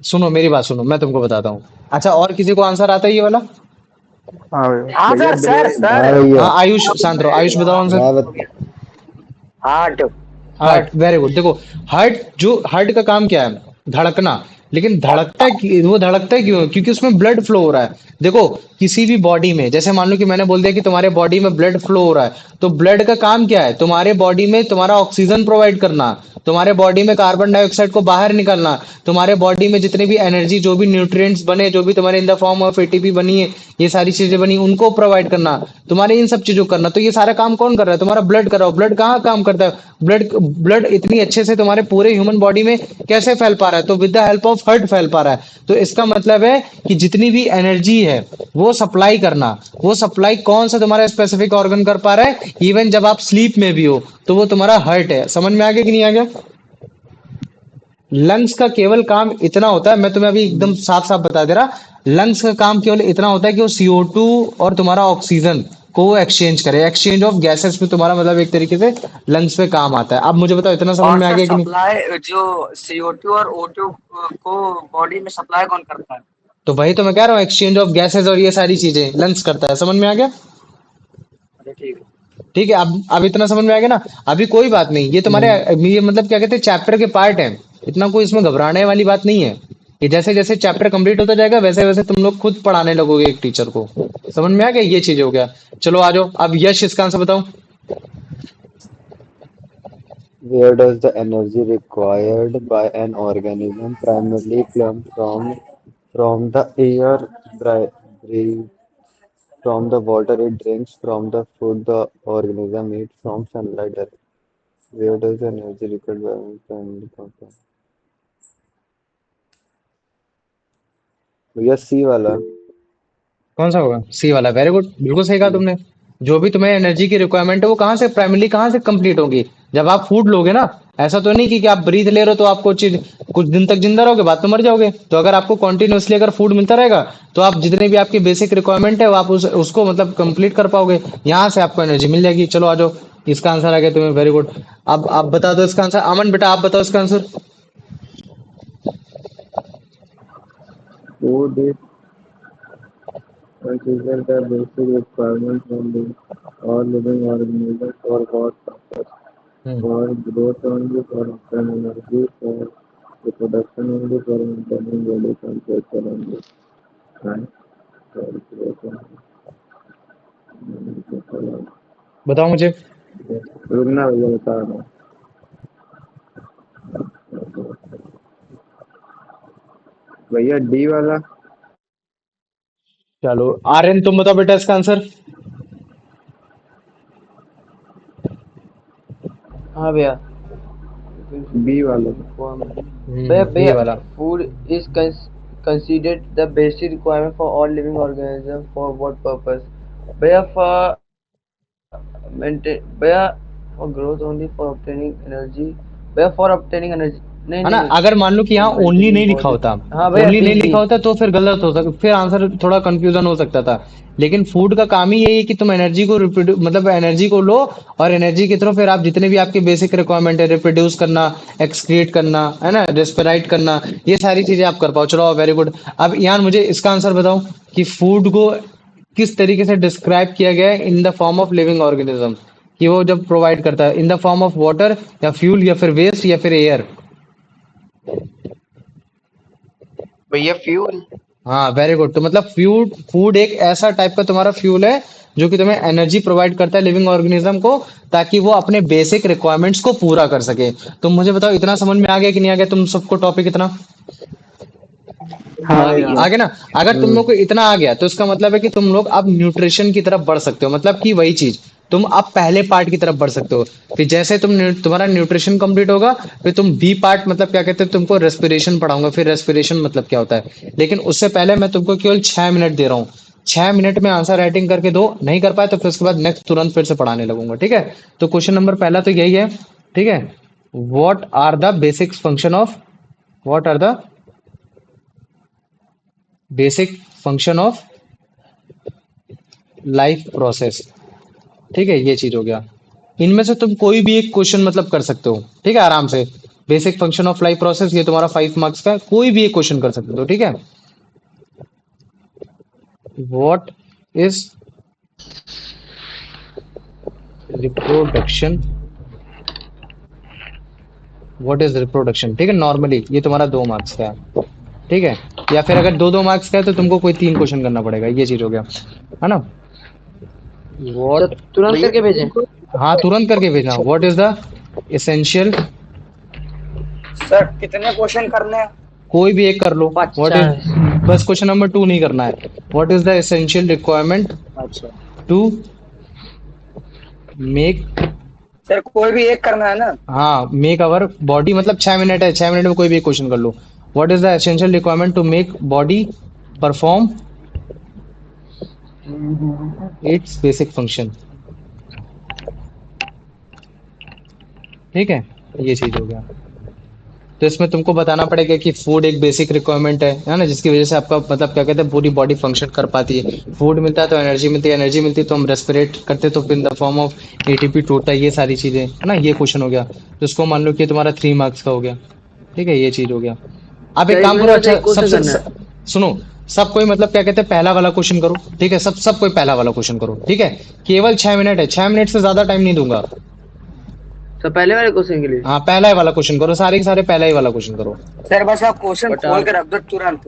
सुनो मेरी बात सुनो, मैं तुमको बताता हूँ। अच्छा, और किसी को आंसर आता है ये वाला? हाँ भैया। हाँ भैया सर सर ब्रेन। सर। हाँ भैया। हाँ आयुष शांत रहो, आयुष बताओ आंसर। हाँ हार्ट। Heart, very good. देखो, हार्ट का काम क्या है? धड़कना। लेकिन वो धड़कता है क्यों? क्योंकि उसमें ब्लड फ्लो हो रहा है। देखो, किसी भी बॉडी में, जैसे मान लो कि मैंने बोल दिया कि तुम्हारे बॉडी में ब्लड फ्लो हो रहा है, तो ब्लड का काम क्या है? तुम्हारे बॉडी में तुम्हारा ऑक्सीजन प्रोवाइड करना, तुम्हारे बॉडी में कार्बन डाइऑक्साइड को बाहर निकालना, तुम्हारे बॉडी में जितनी भी एनर्जी, जो भी न्यूट्रिएंट्स बने, जो भी तुम्हारे इन द फॉर्म ऑफ एटीपी बनी है, ये सारी चीजें बनी, उनको प्रोवाइड करना, तुम्हारे इन सब चीजों को करना। तो ये सारा काम कौन कर रहा है? तुम्हारा ब्लड कर रहा है। ब्लड कहाँ काम करता है? ब्लड इतनी अच्छे से तुम्हारे पूरे ह्यूमन बॉडी में कैसे फैल पा रहा है? तो with the help of heart फैल पा रहा है। तो इसका मतलब है कि जितनी भी एनर्जी है वो सप्लाई करना, वो सप्लाई कौन सा तुम्हारा स्पेसिफिक ऑर्गन कर पा रहा है? इवन जब आप स्लीप में भी हो तो वो तुम्हारा हार्ट है। समझ में आ गया कि नहीं आ गया? लंग्स का केवल काम इतना होता है, मैं तुम्हें अभी एकदम साफ साफ बता दे रहा, लंग्स का काम केवल इतना होता है कि वो CO2 और तुम्हारा ऑक्सीजन को वो एक्सचेंज करे, एक्सचेंज ऑफ गैसेस में तुम्हारा मतलब एक तरीके से लंग्स पे काम आता है। अब मुझे बताओ इतना समझ और में आ सर गया कि नहीं? सप्लाई जो CO2 और O2 को बॉडी में सप्लाई कौन करता है? तो वही तो मैं कह रहा हूँ, एक्सचेंज ऑफ गैसेस और ये सारी चीजें लंग्स करता है। समझ में आ गया? अरे ठीक है। ठीक है, अब इतना समझ में आ गया ना? अभी कोई बात नहीं, ये तुम्हारे ये मतलब क्या कहते हैं चैप्टर के पार्ट है, इतना कोई इसमें घबराने वाली बात नहीं है। ये जैसे जैसे चैप्टर कंप्लीट होता जाएगा वैसे वैसे तुम लोग खुद पढ़ाने लगोगे एक टीचर को। समझ में आ गया? ये चीज हो गया। चलो आ जाओ, अब यश इसका आंसर बताओ। Where does the energy required by an organism primarily come from the air breathes from the water it drinks, from the food the organism eats, from sunlight. Where does the energy required come from? भैया सी वाला। कौन सा होगा? सी वाला। Very good, बिल्कुल सही कहा तुमने। जो भी तुम्हें एनर्जी की रिक्वायरमेंट है वो कहाँ से प्राइमरली कहाँ से कंप्लीट होगी? जब आप फूड लोगे ना। ऐसा तो नहीं कि आप ब्रीथ ले रहे हो तो आपको चीज कुछ दिन तक जिंदा रहोगे, बाद तो मर जाओगे। तो अगर आपको कॉन्टिन्यूअसली अगर फूड मिलता रहेगा तो आप जितने भी आपकी बेसिक रिक्वायरमेंट है वो आप उसको मतलब कंप्लीट कर पाओगे। यहाँ से आपको एनर्जी मिल जाएगी। चलो आ जाओ, इसका आंसर आ गया तुम्हें। Very good. अब आप बता दो इसका आंसर। अमन बेटा आप बताओ इसका answer. Food is considered the basic requirement from all living organisms for what purpose? Hmm For growth only, for obtain energy, for reproduction only, for maintaining body temperature only. Right? For growth only. बताओ मुझे। रुकना भैया बता रहा हूँ। भैया D वाला। चलो आर्यन तुम बताओ बेटा इसका आंसर। हाँ भैया। बी वाला। भैया ये भैया वाला। food is considered the basic requirement for all living organisms for what purpose? भैया for maintain भैया for growth only, for obtaining energy भैया for obtaining energy नहीं है ना? नहीं नहीं अगर मान लो कि for यहाँ ओनली maintaining नहीं लिखा body। होता, हाँ भैया ओनली डी नहीं डी लिखा होता तो फिर गलत हो सकता, फिर आंसर थोड़ा कंफ्यूजन हो सकता था। लेकिन फूड का काम ही यही है कि तुम एनर्जी को मतलब एनर्जी को लो और एनर्जी के थ्रू फिर आप जितने भी आपके बेसिक रिक्वायरमेंट है, रिप्रोड्यूस करना, एक्सक्रीट करना, है ना, रेस्पिराइट करना, ये सारी चीजें आप कर पाओ। चलो वेरी गुड। अब यार मुझे इसका आंसर बताओ कि फूड को किस तरीके से डिस्क्राइब किया गया है in the form of living organism, कि वो जब प्रोवाइड करता है in the form of water या फ्यूल या फिर वेस्ट या फिर एयर। भैया फ्यूल। हाँ वेरी गुड। तो मतलब फ्यूड फूड एक ऐसा टाइप का तुम्हारा फ्यूल है जो कि तुम्हें एनर्जी प्रोवाइड करता है लिविंग ऑर्गेनिज्म को, ताकि वो अपने बेसिक रिक्वायरमेंट्स को पूरा कर सके। तुम मुझे बताओ इतना समझ में आ गया कि नहीं आ गया तुम सबको टॉपिक इतना? हाँ हाँ भैया। भैया। आगे ना। अगर तुम लोग को इतना आ गया तो इसका मतलब है कि तुम लोग अब न्यूट्रिशन की तरफ बढ़ सकते हो। मतलब कि वही चीज तुम अब पहले पार्ट की तरफ बढ़ सकते हो। फिर जैसे तुम्हारा न्यूट्रिशन कंप्लीट होगा फिर तुम बी पार्ट मतलब क्या कहते हैं, तुमको रेस्पिरेशन पढ़ाऊंगा। फिर रेस्पिरेशन मतलब क्या होता है। लेकिन उससे पहले मैं तुमको केवल 6 मिनट दे रहा हूँ। 6 मिनट में आंसर राइटिंग करके दो। नहीं कर पाए तो फिर उसके बाद नेक्स्ट तुरंत फिर से पढ़ाने लगूंगा। ठीक है। तो क्वेश्चन नंबर पहला तो यही है। ठीक है। What are the basic function of what are the basic function of life process. ठीक है, ये चीज हो गया। इनमें से तुम कोई भी एक क्वेश्चन मतलब कर सकते हो। ठीक है, आराम से। Basic function of life process ये तुम्हारा 5 मार्क्स का है। कोई भी एक क्वेश्चन कर सकते हो। ठीक है। What is reproduction what is reproduction. ठीक है, नॉर्मली ये तुम्हारा 2 मार्क्स का है। ठीक है। या फिर अगर 2-2 मार्क्स का है तो तुमको कोई 3 क्वेश्चन करना पड़ेगा। ये चीज हो गया, है ना। तो व्हाट तुरंत भैया करके भेजें। हाँ तुरंत करके भेजना। What is the essential sir कितने क्वेश्चन करने हैं? कोई भी एक कर लो। व्हाट अच्छा इज बस क्वेश्चन नंबर 2 नहीं करना है। What is the essential requirement अच्छा टू मेक सर कोई भी एक करना है ना? हाँ मेक अवर बॉडी। मतलब 6 मिनट है, 6 मिनट में कोई भी एक क्वेश्चन कर लो। What is the essential requirement to make body perform its basic function. ठीक है, ये चीज हो गया। तो इसमें तुमको बताना पड़ेगा कि फूड एक बेसिक रिक्वायरमेंट है ना, जिसकी वजह से आपका मतलब क्या कहते हैं पूरी बॉडी फंक्शन कर पाती है। फूड मिलता है तो एनर्जी मिलती है, एनर्जी मिलती है तो हम रेस्पिरेट करते हैं, तो फिर इन द फॉर्म ऑफ एटीपी टूटता है। ये सारी चीजें है ना, ये क्वेश्चन हो गया। तो इसको मान लो कि तुम्हारा 3 मार्क्स का हो गया। ठीक है, ये चीज हो गया। अब एक क्या काम इसमें करो। से अच्छा एक क्वेश्चन सबसे करना है? सुनो, सब कोई मतलब क्या कहते हैं पहला वाला क्वेश्चन करो। ठीक है, सब कोई पहला वाला क्वेश्चन करो। ठीक है, केवल 6 मिनट है। 6 मिनट से ज्यादा टाइम नहीं दूंगा। तो पहले वाले क्वेश्चन के लिए हाँ पहला ही वाला क्वेश्चन करो। सारे के सारे पहला ही वाला क्वेश्चन करो। सर बस आप क्वेश्चन बता खोल के रख दो तुरंत।